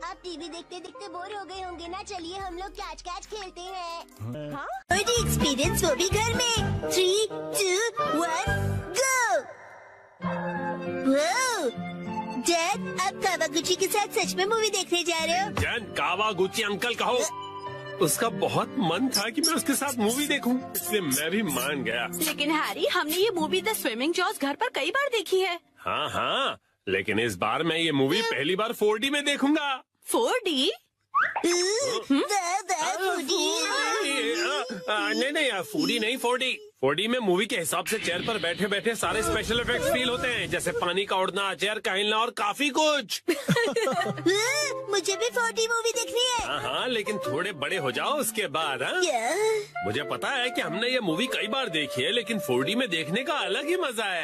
आप टीवी देखते देखते बोर हो गए होंगे ना, चलिए हम लोग कैच खेलते हैं। हाँ? एक्सपीरियंस वो भी घर में। 3, 2, 1 गो। डैड, आप कावागुची के साथ सच में मूवी देखने जा रहे हो? जैन, कावागुची अंकल कहो। उसका बहुत मन था कि मैं उसके साथ मूवी देखूं, इसलिए मैं भी मान गया। लेकिन हैरी, हमने ये मूवी द स्विमिंग जॉस घर पर कई बार देखी है। हाँ, लेकिन इस बार मैं ये मूवी पहली बार 4D में देखूंगा। 4D? नहीं, 4D नहीं, 4D। 4D में मूवी के हिसाब से चेयर पर बैठे बैठे सारे स्पेशल इफेक्ट्स फील होते हैं, जैसे पानी का उड़ना, चेयर का हिलना और काफी कुछ। मुझे भी 4D मूवी देखनी है। हाँ, लेकिन थोड़े बड़े हो जाओ उसके बाद। मुझे पता है कि हमने ये मूवी कई बार देखी है, लेकिन 4D में देखने का अलग ही मजा है।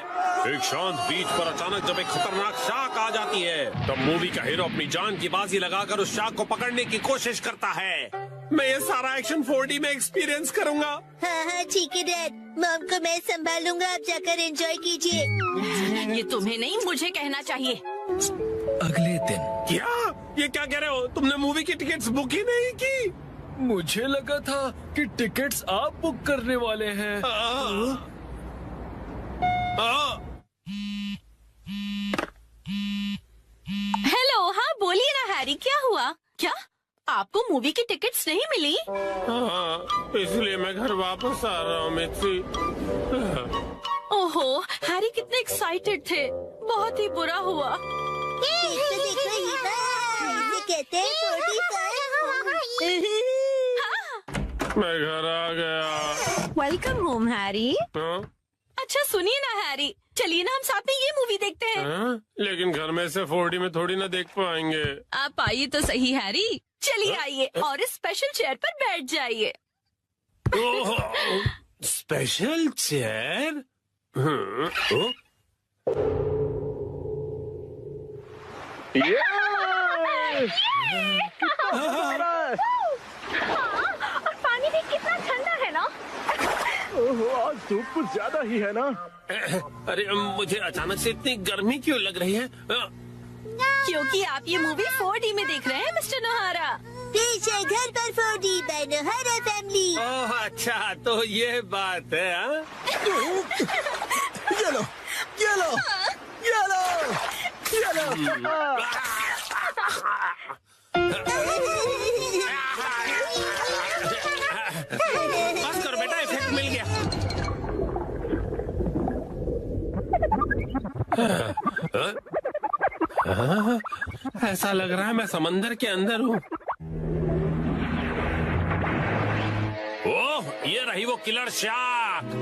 एक शांत बीच पर अचानक जब एक खतरनाक शार्क आ जाती है, तब मूवी का हीरो अपनी जान की बाजी लगाकर उस शार्क को पकड़ने की कोशिश करता है। मैं ये सारा एक्शन 4D में एक्सपीरियंस करूंगा। हाँ, ठीक है डैड। मॉम को मैं संभालूंगा, आप जाकर एंजॉय कीजिए। ये तुम्हें नहीं, मुझे कहना चाहिए। अगले दिन। क्या? ये क्या कह रहे हो? तुमने मूवी की टिकट्स बुक ही नहीं की? मुझे लगा था कि टिकट्स आप बुक करने वाले हैं। हेलो, हाँ बोलिए ना हैरी, क्या हुआ? क्या आपको मूवी की टिकट्स नहीं मिली? हाँ, इसलिए मैं घर वापस आ रहा हूँ मित्सी। ओहो, हैरी कितने एक्साइटेड थे, बहुत ही बुरा हुआ। कहते हैं 45। मैं घर आ गया। Welcome home Harry. हाँ? अच्छा सुनिए ना हैरी, चलिए ना हम साथ में ये मूवी देखते हैं। हाँ? लेकिन घर में से 4D में थोड़ी ना देख पाएंगे। आप आइए तो सही हैरी, चलिए आइए और इस स्पेशल चेयर पर बैठ जाइए। Special chair? और पानी भी कितना ठंडा है ना। आज धूप कुछ ज्यादा ही है ना। अरे मुझे अचानक से इतनी गर्मी क्यों लग रही है? क्योंकि आप ये मूवी 4D में देख रहे हैं मिस्टर नोहारा। पीछे घर पर 4D, मैं त्योहार है फैमिली। ओह अच्छा, तो ये बात है हाँ? ये लो, ये लो, ये लो, ये लो। बस करो बेटा, इफेक्ट मिल गया। ऐसा लग रहा है मैं समंदर के अंदर हूँ। ओह, ये रही वो किलर शार्क।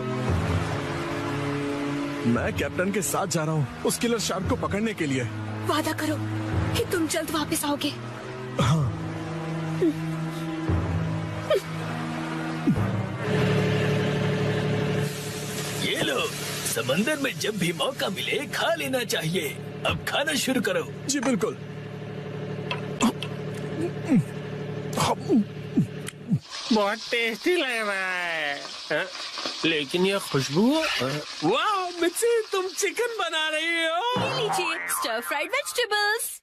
मैं कैप्टन के साथ जा रहा हूँ उस किलर शार्क को पकड़ने के लिए। वादा करो कि तुम जल्द वापस आओगे। हाँ। ये लो, समंदर में जब भी मौका मिले खा लेना चाहिए। अब खाना शुरू करो। जी बिल्कुल। बहुत टेस्टी लग रहा है हाँ? लेकिन ये खुशबू, वाह मिर्ची, तुम चिकन बना रही हो। ये लीजिए स्टर फ्राइड वेजिटेबल्स।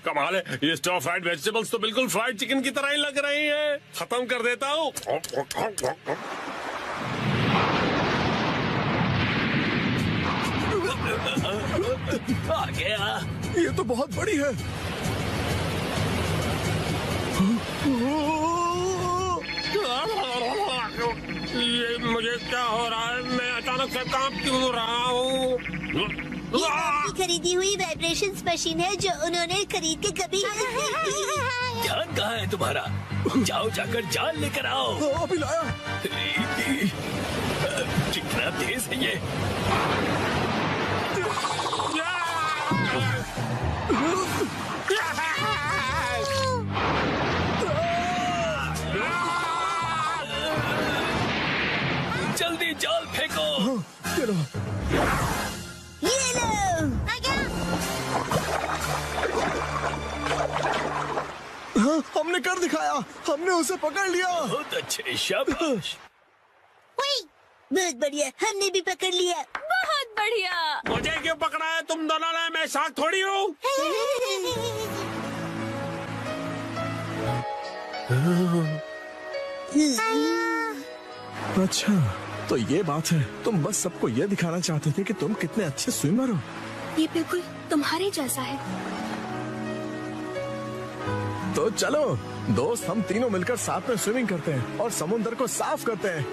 कमाल है, ये स्टर फ्राइड वेजिटेबल्स तो बिल्कुल फ्राइड चिकन की तरह ही लग रही है। खत्म कर देता हूँ। आ गया। ये तो बहुत बड़ी है। ये मुझे क्या हो रहा है? मैं अचानक से कांप क्यों रहा हूँ? ये आपकी खरीदी हुई वाइब्रेशंस मशीन है जो उन्होंने खरीद के कभी ध्यान कहाँ है तुम्हारा? जाओ जाकर जाल लेकर आओ। अभी लाया। कितना तेज है ये। जल्दी जाल फेंको। ये लो। ये लो। हाँ, हमने कर दिखाया, हमने उसे पकड़ लिया। बहुत अच्छे, शाबाश। बहुत बढ़िया, हमने भी पकड़ लिया। बहुत बढ़िया। मुझे क्यों पकड़ा है तुम दोनों ने? मैं शार्क थोड़ी हूँ। अच्छा, तो ये बात है। तुम बस सबको ये दिखाना चाहते थे कि तुम कितने अच्छे स्विमर हो। ये बिल्कुल तुम्हारे जैसा है। तो चलो दोस्त, हम तीनों मिलकर साथ में स्विमिंग करते हैं और समुद्र को साफ करते हैं।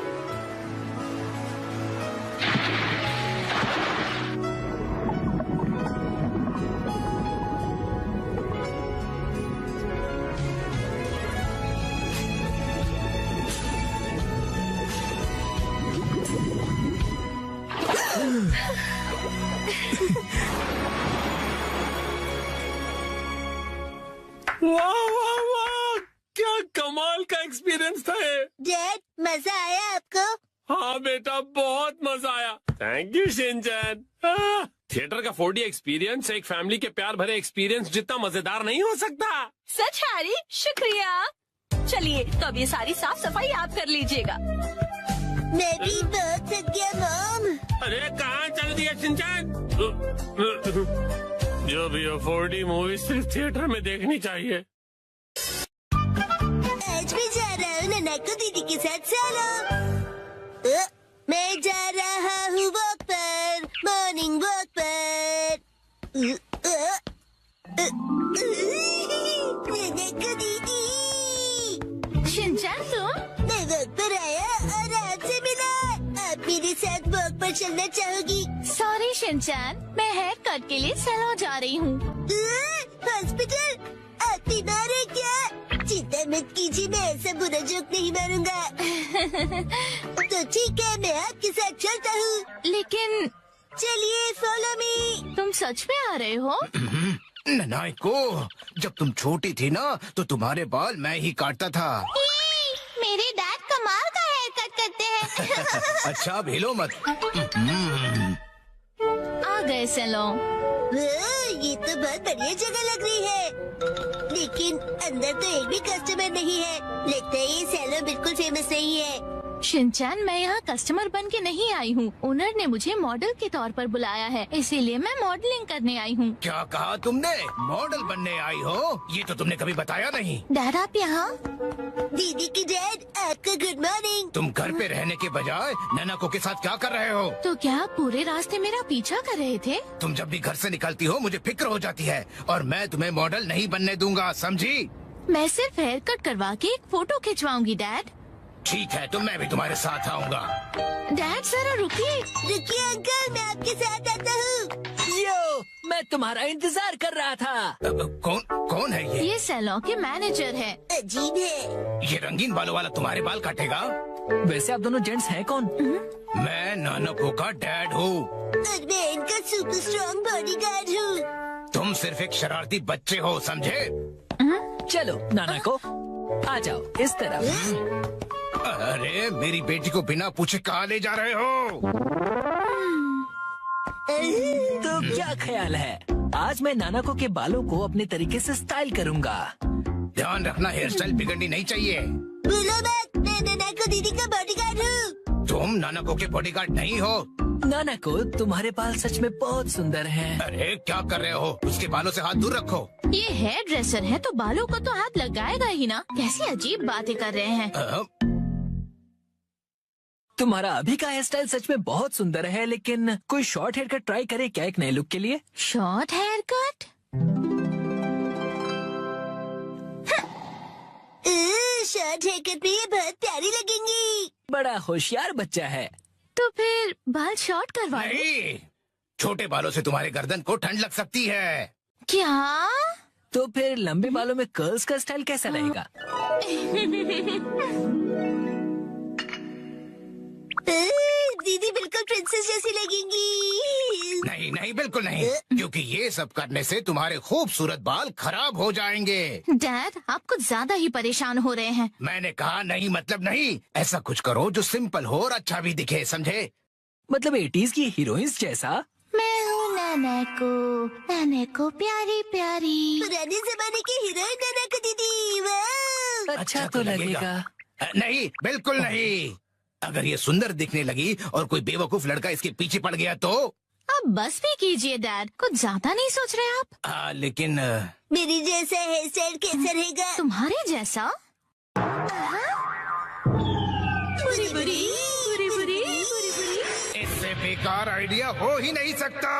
वाह वाह वाह, क्या कमाल का एक्सपीरियंस था ये। डैड, मजा आया आपको? हाँ बेटा, बहुत मजा आया। Thank you Shinchan. थिएटर का 4D एक्सपीरियंस एक फैमिली के प्यार भरे एक्सपीरियंस जितना मजेदार नहीं हो सकता। सच हैरी, शुक्रिया। चलिए तो अब ये सारी साफ सफाई आप कर लीजिएगा। मैं भी बहुत थक गया मॉम। अरे कहाँ चल दिया शिनचैन? जो भी हो, 4D मूवी सिर्फ थिएटर में देखनी चाहिए। आज मैं जा रहा हूँ ननाको दीदी के साथ सालों। मैं जा रहा हूँ वॉक पर, मॉर्निंग वॉक पर। ननाको दीदी। शिनचैन तुम? मैं वॉक पर आया और आपसे मिला। आप मेरे साथ वॉक पर चलना चाहोगी? सॉरी शिनचैन, मैं हेयर कट के लिए सैलून जा रही हूँ। हॉस्पिटल? आप बीमार है क्या? चिंता मत कीजिए, मैं ऐसा बुरा जोक नहीं मारूंगा। तो ठीक है, मैं आपके साथ चलता हूँ। लेकिन चलिए फॉलो मी। तुम सच में आ रहे हो? ननाको, जब तुम छोटी थी ना तो तुम्हारे बाल मैं ही काटता था। मेरे डैड कमाल का हेयर कट करते हैं। अच्छा भेलो मत। आ गए सैलून। ये तो बहुत बढ़िया जगह लग रही है, लेकिन अंदर तो एक भी कस्टमर नहीं है। लगता है ये सैलून बिल्कुल फेमस नहीं है। शिनचैन, मैं यहाँ कस्टमर बन के नहीं आई हूँ। ओनर ने मुझे मॉडल के तौर पर बुलाया है, इसीलिए मैं मॉडलिंग करने आई हूँ। क्या कहा तुमने? मॉडल बनने आई हो? ये तो तुमने कभी बताया नहीं। डैड आप यहाँ? दीदी की डैड, आपका गुड मॉर्निंग। तुम घर पे रहने के बजाय नैनाको के साथ क्या कर रहे हो? तो क्या आप पूरे रास्ते मेरा पीछा कर रहे थे? तुम जब भी घर से निकलती हो मुझे फिक्र हो जाती है, और मैं तुम्हें मॉडल नहीं बनने दूंगा, समझी? मैं सिर्फ हेयर कट करवा के एक फोटो खिंचवाऊंगी डैड। ठीक है, तो मैं भी तुम्हारे साथ आऊंगा। डैड जरा रुकिए। रुकिए अंकल, मैं आपके साथ आता हूँ। यो, मैं तुम्हारा इंतजार कर रहा था। कौन है ये? ये सैलून के मैनेजर है। अजीब है। ये रंगीन बालों वाला तुम्हारे बाल काटेगा? वैसे आप दोनों जेंट्स हैं कौन? मैं नानको का डैड हूँ। और मैं इनका सुपर स्ट्रॉन्ग बॉडीगार्ड हूँ। तुम सिर्फ एक शरारती बच्चे हो, समझे? चलो नानको, आ जाओ इस तरफ। अरे मेरी बेटी को बिना पूछे कहाँ ले जा रहे हो? तो क्या ख्याल है, आज मैं नानको के बालों को अपने तरीके से स्टाइल करूंगा। ध्यान रखना, हेयर स्टाइल बिगड़नी नहीं चाहिए। बोलो मत, मैं नानको दीदी का बॉडीगार्ड हूँ। तुम नानको के बॉडीगार्ड नहीं हो। नानको, तुम्हारे बाल सच में बहुत सुंदर हैं। अरे क्या कर रहे हो? उसके बालों से हाथ दूर रखो। ये हेयर ड्रेसर है तो बालों को तो हाथ लगाएगा ही ना। कैसी अजीब बातें कर रहे हैं। तुम्हारा अभी का हेयर स्टाइल सच में बहुत सुंदर है, लेकिन कोई शॉर्ट हेयर कट ट्राई करे क्या एक नए लुक के लिए? Short hair cut? Short hair cut में ये बहुत प्यारी लगेंगी। बड़ा होशियार बच्चा है। तो फिर बाल शॉर्ट करवा लो। नहीं, छोटे बालों से तुम्हारे गर्दन को ठंड लग सकती है। क्या? तो फिर लंबे बालों में कर्ल्स का स्टाइल कैसा रहेगा? दीदी बिल्कुल प्रिंसेस जैसी लगेंगी। नहीं नहीं, बिल्कुल नहीं, क्योंकि ये सब करने से तुम्हारे खूबसूरत बाल खराब हो जाएंगे। डैड, आप कुछ ज्यादा ही परेशान हो रहे हैं। मैंने कहा नहीं मतलब नहीं। ऐसा कुछ करो जो सिंपल हो और अच्छा भी दिखे, समझे? मतलब 80s की हीरोइंस जैसा? मैं हूँ नानको प्यारी प्यारी। पुराने जमाने की हीरोइन नानको दीदी। वाह! अच्छा तो लगेगा। नहीं, बिल्कुल नहीं। अगर ये सुंदर दिखने लगी और कोई बेवकूफ लड़का इसके पीछे पड़ गया तो? अब बस भी कीजिए डैड, कुछ ज्यादा नहीं सोच रहे आप? लेकिन मेरी जैसा हेयर स्टाइल कैसा रहेगा? तुम्हारे जैसा? बुरी बुरी बुरी बुरी। इससे बेकार आइडिया हो ही नहीं सकता।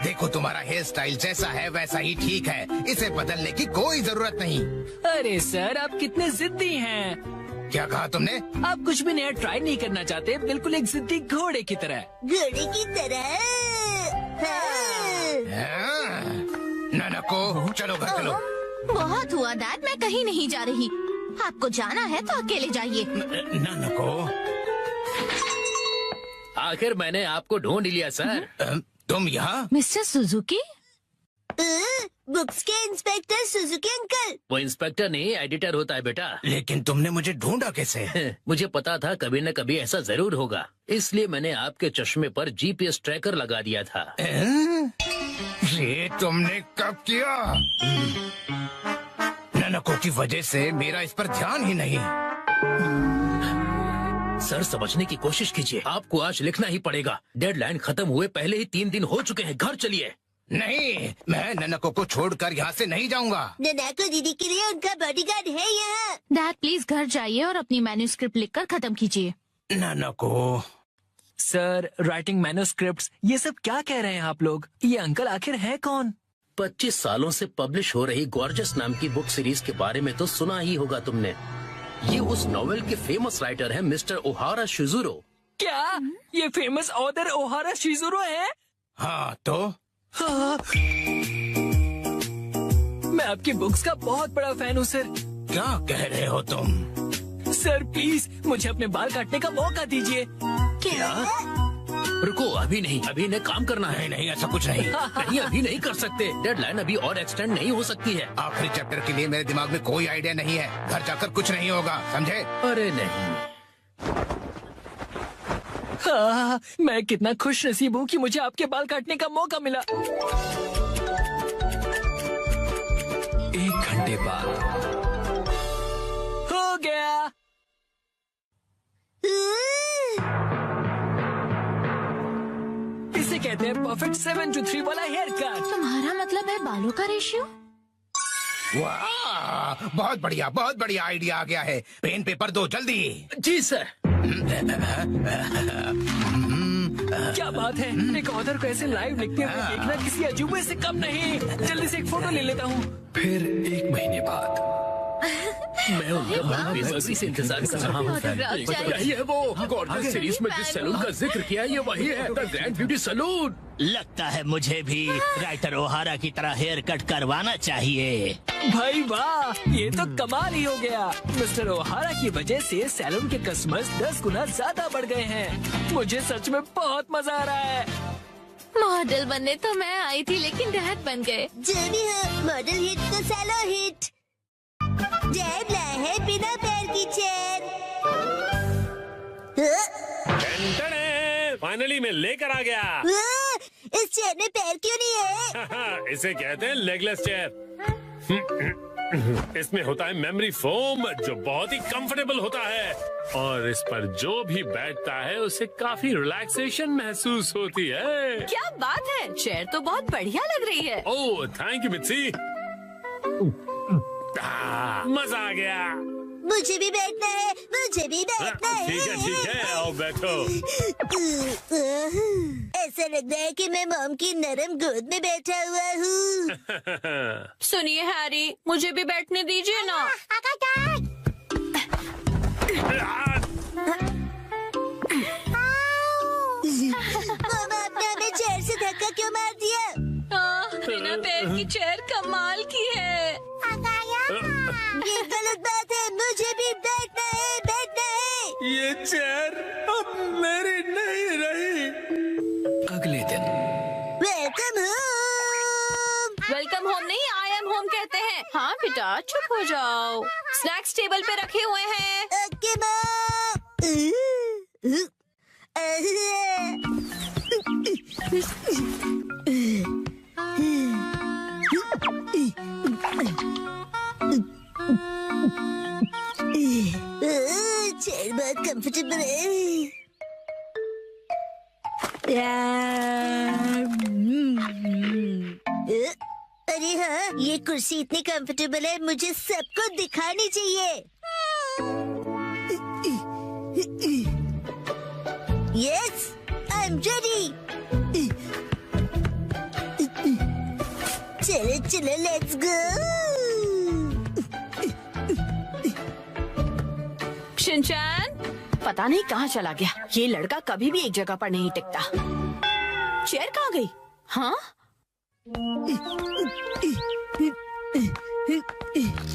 देखो, तुम्हारा हेयर स्टाइल जैसा है वैसा ही ठीक है, इसे बदलने की कोई जरूरत नहीं। अरे सर, आप कितने जिद्दी हैं। क्या कहा तुमने? आप कुछ भी नया ट्राई नहीं करना चाहते, बिल्कुल एक जिद्दी घोड़े की तरह। घोड़े की तरह? नानको, चलो घर चलो। बहुत हुआ डैड, मैं कहीं नहीं जा रही। आपको जाना है तो अकेले जाइए। नानको, आखिर मैंने आपको ढूंढ लिया सर। तुम यहाँ? Mister Suzuki? बुक्स के इंस्पेक्टर सुजुकी अंकल। वो इंस्पेक्टर नहीं, एडिटर होता है बेटा। लेकिन तुमने मुझे ढूंढा कैसे? मुझे पता था कभी न कभी ऐसा जरूर होगा, इसलिए मैंने आपके चश्मे पर जीपीएस ट्रैकर लगा दिया था। ये तुमने कब किया? नानको की वजह से मेरा इस पर ध्यान ही नहीं। सर, समझने की कोशिश कीजिए, आपको आज लिखना ही पड़ेगा। डेडलाइन खत्म हुए पहले ही 3 दिन हो चुके हैं। घर चलिए। नहीं, मैं नानको को छोड़कर यहाँ से नहीं जाऊँगा। नानको दीदी के लिए उनका बॉडीगार्ड है यहाँ। डैड प्लीज घर जाइए और अपनी मैन्यूस्क्रिप्ट लिखकर खत्म कीजिए। नानको। सर, राइटिंग मैन्यूस्क्रिप्ट्स, ये सब क्या कह रहे हैं आप लोग? ये अंकल आखिर है कौन? 25 सालों से पब्लिश हो रही गॉर्जस नाम की बुक सीरीज के बारे में तो सुना ही होगा तुमने। ये उस नॉवेल के फेमस राइटर हैं मिस्टर ओहारा शिजुरो। क्या ये फेमस ऑथर ओहारा शिजुरो है? हाँ तो? हाँ। मैं आपकी बुक्स का बहुत बड़ा फैन हूँ सर। क्या कह रहे हो तुम? सर प्लीज मुझे अपने बाल काटने का मौका दीजिए। क्या? रुको, अभी नहीं, अभी इन्हें काम करना है। नहीं, ऐसा कुछ नहीं। नहीं, अभी नहीं कर सकते। डेडलाइन अभी और एक्सटेंड नहीं हो सकती है। आखिरी चैप्टर के लिए मेरे दिमाग में कोई आइडिया नहीं है। घर जाकर कुछ नहीं होगा, समझे? अरे नहीं। हाँ, मैं कितना खुश नसीब हूँ कि मुझे आपके बाल काटने का मौका मिला। 1 घंटे बाद हो गया। इसे कहते हैं परफेक्ट 7:3 वाला हेयर कट। तुम्हारा मतलब है बालों का रेशियो? वाह, बहुत बढ़िया आइडिया आ गया है। पेन पेपर दो जल्दी। जी सर। क्या बात है, एक ऑथर को ऐसे लाइव लिखते हुए देखना किसी अजूबे से कम नहीं। जल्दी से एक फोटो ले लेता हूँ। फिर 1 महीने बाद मैं उनका बेसब्री से इंतजार कर रहा हूँ। यही है वो गॉर्जियस सीरीज में जिस सैलून का जिक्र किया है, ये वही है, द ग्रैंड ब्यूटी सैलून। लगता है मुझे भी राइटर ओहारा की तरह हेयर कट करवाना चाहिए। भाई वाह, ये तो कमाल ही हो गया। मिस्टर ओहारा की वजह से सैलून के कस्टमर्स 10 गुना ज्यादा बढ़ गए हैं। मुझे सच में बहुत मजा आ रहा है। मॉडल बनने तो मैं आई थी, लेकिन डैड बन गए। जो भी हो, मॉडल हिट तो सैलो हिट। डैड लाए है बिना पैर की चेयर। फाइनली मैं लेकर आ गया। इस चेयर में पैर क्यों नहीं है? इसे कहते हैं लेगलेस चेयर। इसमें होता है मेमोरी फोम, जो बहुत ही कंफर्टेबल होता है, और इस पर जो भी बैठता है उसे काफी रिलैक्सेशन महसूस होती है। क्या बात है, चेयर तो बहुत बढ़िया लग रही है। Oh thank you Mitsi. मजा आ गया। मुझे भी बैठना है, मुझे भी बैठना है। ठीक है, आओ बैठो। ऐसा लग रहा है कि मैं मॉम की नरम गोद में बैठा हुआ हूँ। सुनिए हैरी, मुझे भी बैठने दीजिए ना। मामा, आपने हमें चेयर से धक्का क्यों मार दिया? बिना पैर की चेयर कमाल की है। ये गलत बात है, मुझे भी बैठना है, बैठना है। ये चेयर अब मेरी नहीं रही। अगले दिन वेलकम होम। वेलकम होम नहीं, आई एम होम कहते हैं। हाँ बेटा, चुप हो जाओ। स्नैक्स टेबल पे रखे हुए हैं। Okay mom. चेयर बहुत कंफर्टेबल है। अरे हाँ, ये कुर्सी इतनी कंफर्टेबल है, मुझे सबको दिखानी चाहिए। Yes, I am ready. चलो चलो, लेट्स गो। शिनचैन, पता नहीं कहाँ चला गया। ये लड़का कभी भी एक जगह पर नहीं टिकता। चेयर कहाँ गई? हाँ?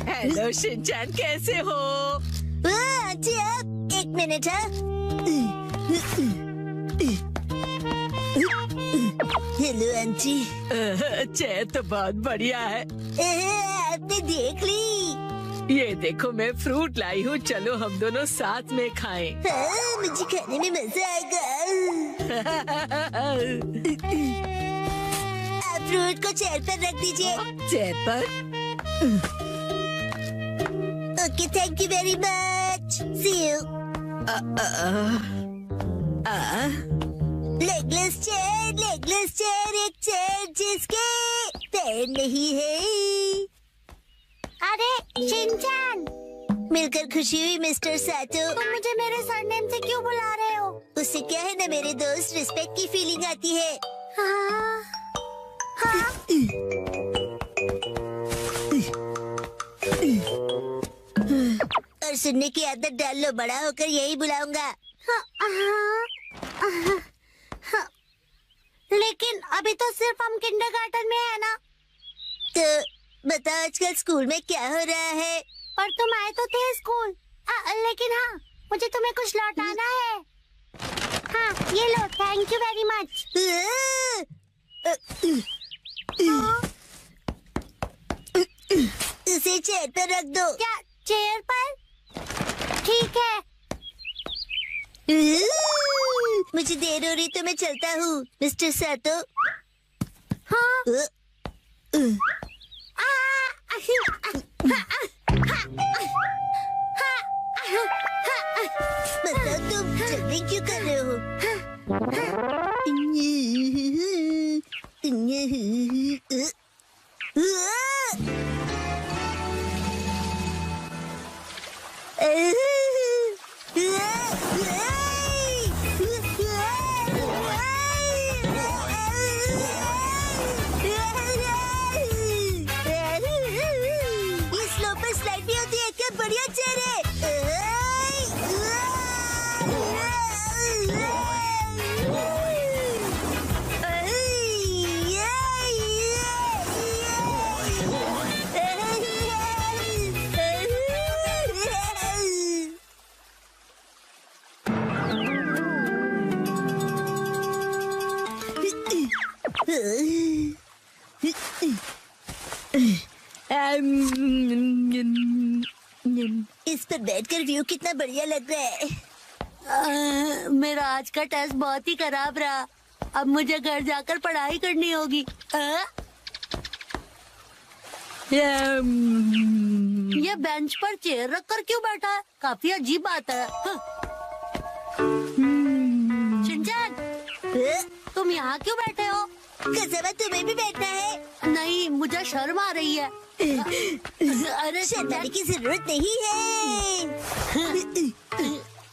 हेलो शिनचैन, कैसे हो? आंटी, आप 1 मिनट। Hello aunty. चेयर तो बहुत बढ़िया है। आपने देख ली? ये देखो, मैं फ्रूट लाई हूँ, चलो हम दोनों साथ में खाएं। हाँ, मुझे खाने में मजा आएगा। आप फ्रूट को चेयर पर रख दीजिए। चेयर पर? Okay, thank you very much. See you. Legless chair, एक चेयर जिसके पैर नहीं है। अरे शिनचैन, मिलकर खुशी हुई मिस्टर सातो। तुम मुझे मेरे सरनेम से क्यों बुला रहे हो? उससे क्या है ना मेरे दोस्त, रिस्पेक्ट की फीलिंग आती है। हाँ, हाँ। और सुनने की आदत डाल लो, बड़ा होकर यही बुलाऊंगा। लेकिन अभी तो सिर्फ हम किंडरगार्टन में है ना। तो बताओ आजकल स्कूल में क्या हो रहा है? पर तुम आए तो थे स्कूल। लेकिन हाँ, मुझे तुम्हें कुछ लौटाना है। हाँ, ये लो, थैंक यू वेरी मच। इसे चेयर पर रख दो। क्या चेयर पर? ठीक है। मुझे देर हो रही तो मैं चलता हूँ, मिस्टर सातो। हाँ। बताओ तुम जल्दी क्यों कर रहे हो? इस पर बैठकर व्यू कितना बढ़िया लग रहा है। मेरा आज का टेस्ट बहुत ही खराब रहा। अब मुझे घर जाकर पढ़ाई करनी होगी। ये बेंच पर चेयर रखकर क्यों बैठा है? काफी अजीब बात है। शिनचैन, तुम यहाँ क्यों बैठे हो? कसम है तुम्हें भी बैठना है? नहीं, मुझे शर्म आ रही है। अरे शर्माने की जरूरत नहीं है।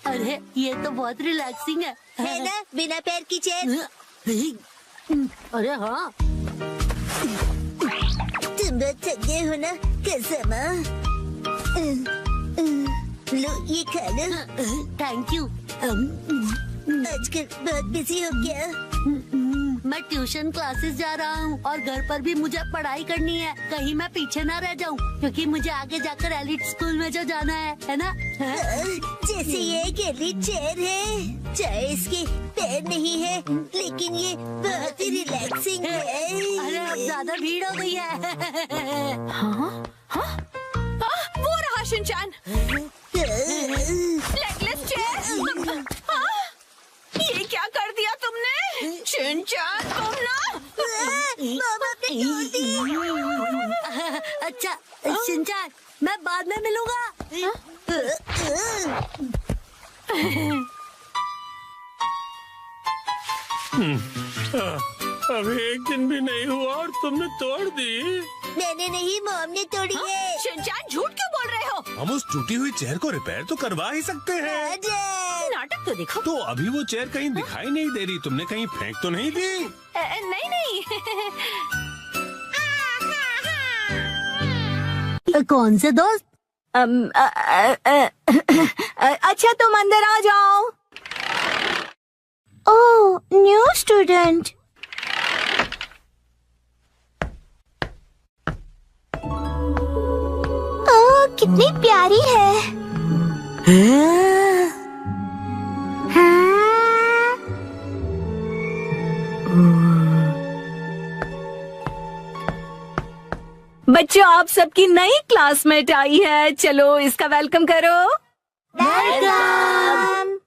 अरे ये तो बहुत रिलैक्सिंग है ना, बिना पैर की चेयर। अरे हाँ, तुम बहुत थक गए हो ना कसम। लो ये खा लो। Thank you. आजकल बहुत बिजी हो गया। मैं ट्यूशन क्लासेस जा रहा हूँ और घर पर भी मुझे पढ़ाई करनी है। कहीं मैं पीछे ना रह जाऊँ, क्योंकि मुझे आगे जाकर एलिट स्कूल में जो जाना है ना। जैसे ये एक एलिट चेयर है, चाहे इसके पैर नहीं है, लेकिन ये बहुत ही रिलैक्सिंग है। अरे अब ज्यादा भीड़ हो गई है। वो रहा शिनचैन। Legless chair. ये क्या कर दिया तुमने शिनचैन? तुम ना मामा ने तोड़ दी। अच्छा शिनचैन, मैं बाद में मिलूंगा। अभी एक दिन भी नहीं हुआ और तुमने तोड़ दी। मैंने नहीं, मॉम ने तोड़ी है। शिनचैन झूठ क्यों बोल रहे हो? हम उस टूटी हुई चेयर को रिपेयर तो करवा ही सकते हैं। नाटक तो देखो। तो अभी वो चेयर कहीं दिखाई नहीं दे रही, तुमने कहीं फेंक तो नहीं दी? नहीं। कौन से दोस्त? अच्छा तुम अंदर आ जाओ। ओह, न्यू स्टूडेंट। ओह, कितनी प्यारी है। बच्चों, आप सबकी नई क्लासमेट आई है। चलो इसका वेलकम करो। वेलकम।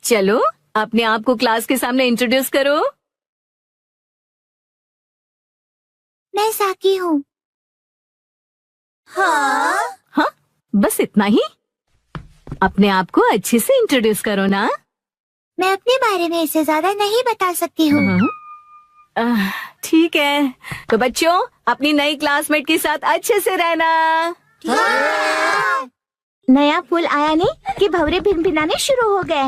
चलो अपने आप को क्लास के सामने इंट्रोड्यूस करो। मैं साकी हूँ। हाँ, बस इतना ही? अपने आप को अच्छे से इंट्रोड्यूस करो ना। मैं अपने बारे में इससे ज्यादा नहीं बता सकती हूँ। ठीक है, तो बच्चों अपनी नई क्लासमेट के साथ अच्छे से रहना। नया फूल आया नहीं कि भंवरे भिनभिनाने शुरू हो गए।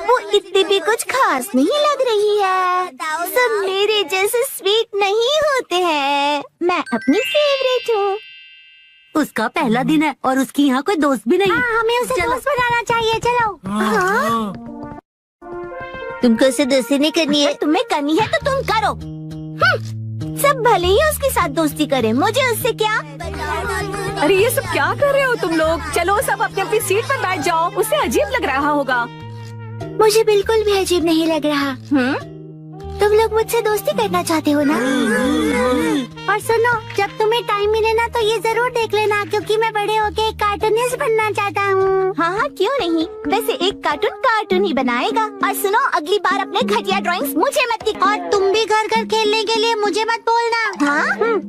वो इतनी भी कुछ खास नहीं लग रही है। सब मेरे जैसे स्वीट नहीं होते हैं। मैं अपनी फेवरेट हूँ। उसका पहला दिन है और उसकी यहाँ कोई दोस्त भी नहीं। हमें उसे दोस्त बनाना चाहिए। चलो। तुमको उसे दोस्ती नहीं करनी है? तुम्हें करनी है तो तुम करो। सब भले ही उसके साथ दोस्ती करें, मुझे उससे क्या। अरे ये सब क्या कर रहे हो तुम लोग? चलो सब अपनी अपनी सीट पर बैठ जाओ। उसे अजीब लग रहा होगा। मुझे बिल्कुल भी अजीब नहीं लग रहा। तुम लोग मुझसे दोस्ती करना चाहते हो ना? और सुनो, जब तुम्हें टाइम मिले ना तो ये जरूर देख लेना, क्योंकि मैं बड़े होके एक कार्टूनिस्ट बनना चाहता हूँ। हाँ, क्यों नहीं। वैसे एक कार्टून ही बनाएगा। और सुनो, अगली बार अपने घटिया ड्राइंग्स मुझे मत दिखाओ। और तुम भी घर खेलने के लिए मुझे मत बोलना। हाँ?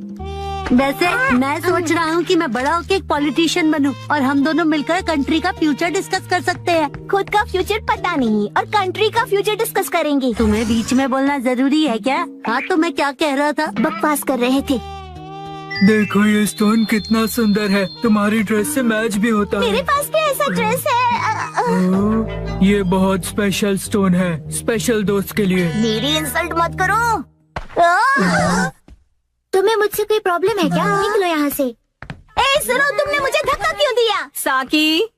वैसे मैं सोच रहा हूँ कि मैं बड़ा होके एक पॉलिटिशियन बनूं और हम दोनों मिलकर कंट्री का फ्यूचर डिस्कस कर सकते हैं। खुद का फ्यूचर पता नहीं और कंट्री का फ्यूचर डिस्कस करेंगे। तुम्हें बीच में बोलना जरूरी है क्या? हाँ, तो मैं क्या कह रहा था? बकवास कर रहे थे। देखो ये स्टोन कितना सुंदर है, तुम्हारी ड्रेस से मैच भी होता है। मेरे पास भी ऐसा ड्रेस है। ये बहुत स्पेशल स्टोन है, स्पेशल दोस्त के लिए। मेरी इंसल्ट मत करो। तुम्हें मुझसे कोई प्रॉब्लम है क्या? निकलो यहाँ से। ए सुनो, तुमने मुझे धक्का क्यों दिया? साकी,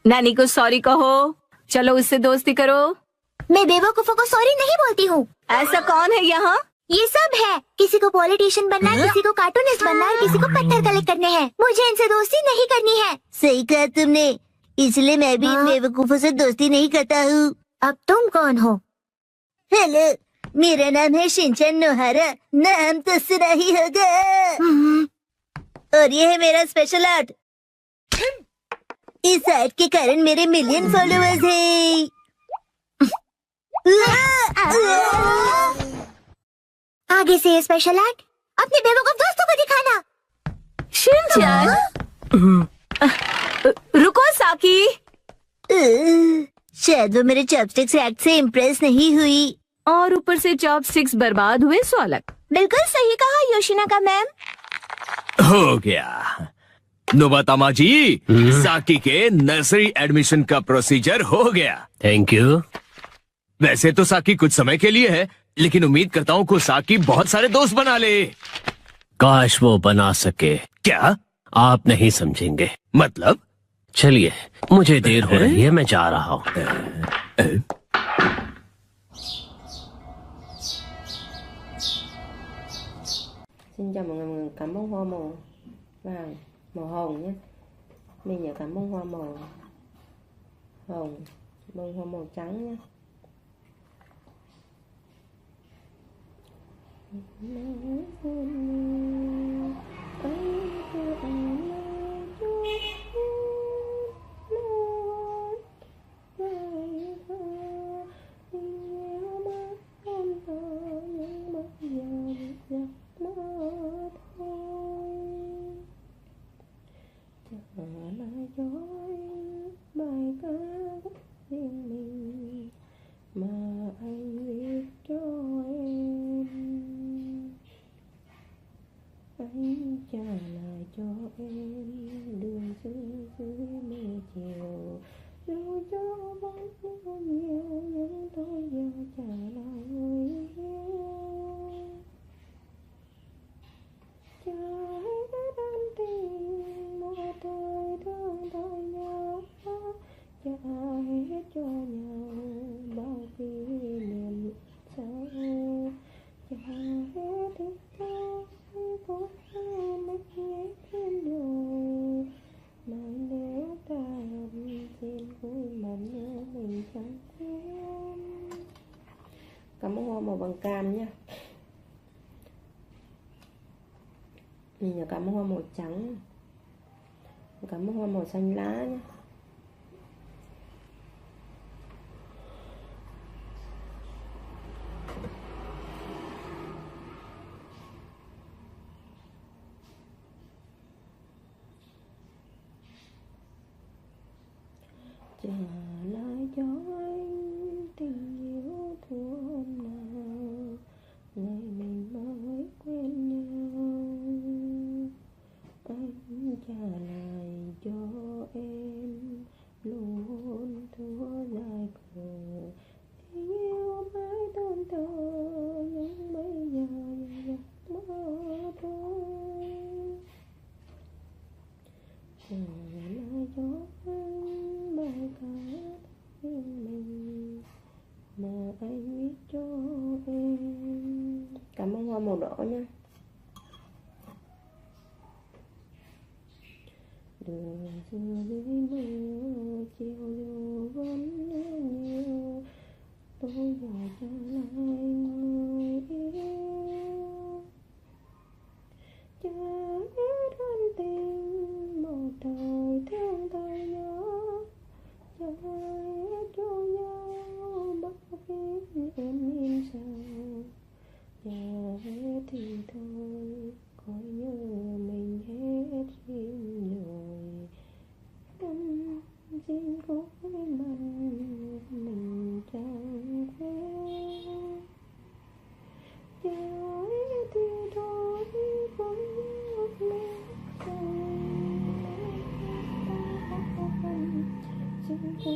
नानी को सॉरी कहो। चलो उससे दोस्ती करो। मैं बेवकूफों को सॉरी नहीं बोलती हूँ। ऐसा कौन है यहाँ? ये सब है। किसी को पॉलिटिशियन बनना है, किसी को कार्टूनिस्ट बनना है, किसी को पत्थर कलेक्ट करने हैं। मुझे इनसे दोस्ती नहीं करनी है। सही कहा तुमने, इसलिए मैं भी इन बेवकूफों से दोस्ती नहीं करता हूँ। अब तुम कौन हो? हेलो, मेरा नाम है शिनचैन नोहारा, नाम तो सुना ही होगा। और ये है मेरा स्पेशल आर्ट। इस आर्ट के कारण मेरे मिलियन फॉलोअर्स हैं। आगे से ये स्पेशल आर्ट अपने बेवकूफ दोस्तों को दिखाना। शिनचैन, रुको साकी। शायद वो मेरे चॉपस्टिक्स एक्ट से इम्प्रेस नहीं हुई। और ऊपर से चॉपस्टिक्स बर्बाद हुए सो अलग। बिल्कुल सही कहा योशिनाका मैम। हो गया। नोबातामा जी, साकी के नर्सरी एडमिशन का प्रोसीजर हो गया। Thank you. वैसे तो साकी कुछ समय के लिए है, लेकिन उम्मीद करता हूँ को साकी बहुत सारे दोस्त बना ले। काश वो बना सके। क्या? आप नहीं समझेंगे। मतलब? चलिए, मुझे देर हो रही है, मैं जा रहा हूँ। Xin chào mọi người, cảm ơn hoa màu vàng, màu hồng nhé. Mình nhớ cảm ơn hoa màu hồng, bông hoa màu trắng nhé. Bài ca khúc riêng mình mà anh viết cho em, anh trả lại cho em đường xưa dưới mây chiều, dù cho vẫn không nhiều nhưng tôi giờ trả lại người yêu. Trái đất ân tình một thời thương thời nhau, trả hết cho nhau bao kỷ niệm sau, trả hết tình tôi có mất hết trên đời, mà nếu ta xin vui mặn nhớ mình chẳng quên. Cảm ơn hoa màu vàng cam nha. Mình cảm ơn hoa màu trắng, cảm ơn hoa màu xanh lá nhé. Trả lại cho anh tình yêu thương hôm nào, ngày mình mới quen nhau. Anh trả lại cho em luôn thua dài khổ, tình yêu mãi tồn tại nhưng bây giờ giặc mơ thôi. Trả lại cho anh bài ca riêng mình mà anh viết cho em. Cảm ơn hoa màu đỏ nha. Đường xưa dưới mưa chiều dù vẫn nhiều, tôi giờ trả lại người yêu. Trả hết ân tình một thời thương thời nhớ, trả hết cho nhau bao kỷ niệm sau, trả hết thì thôi coi như mình hết duyên rồi. Tâm xin cố mặn mình chẳng quên, trái thì thôi cũng một mình xin cố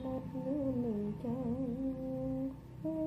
một người mình chẳng quên.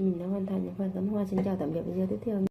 Mình đã hoàn thành những phần tấm hoa. Xin chào tạm biệt, video tiếp theo.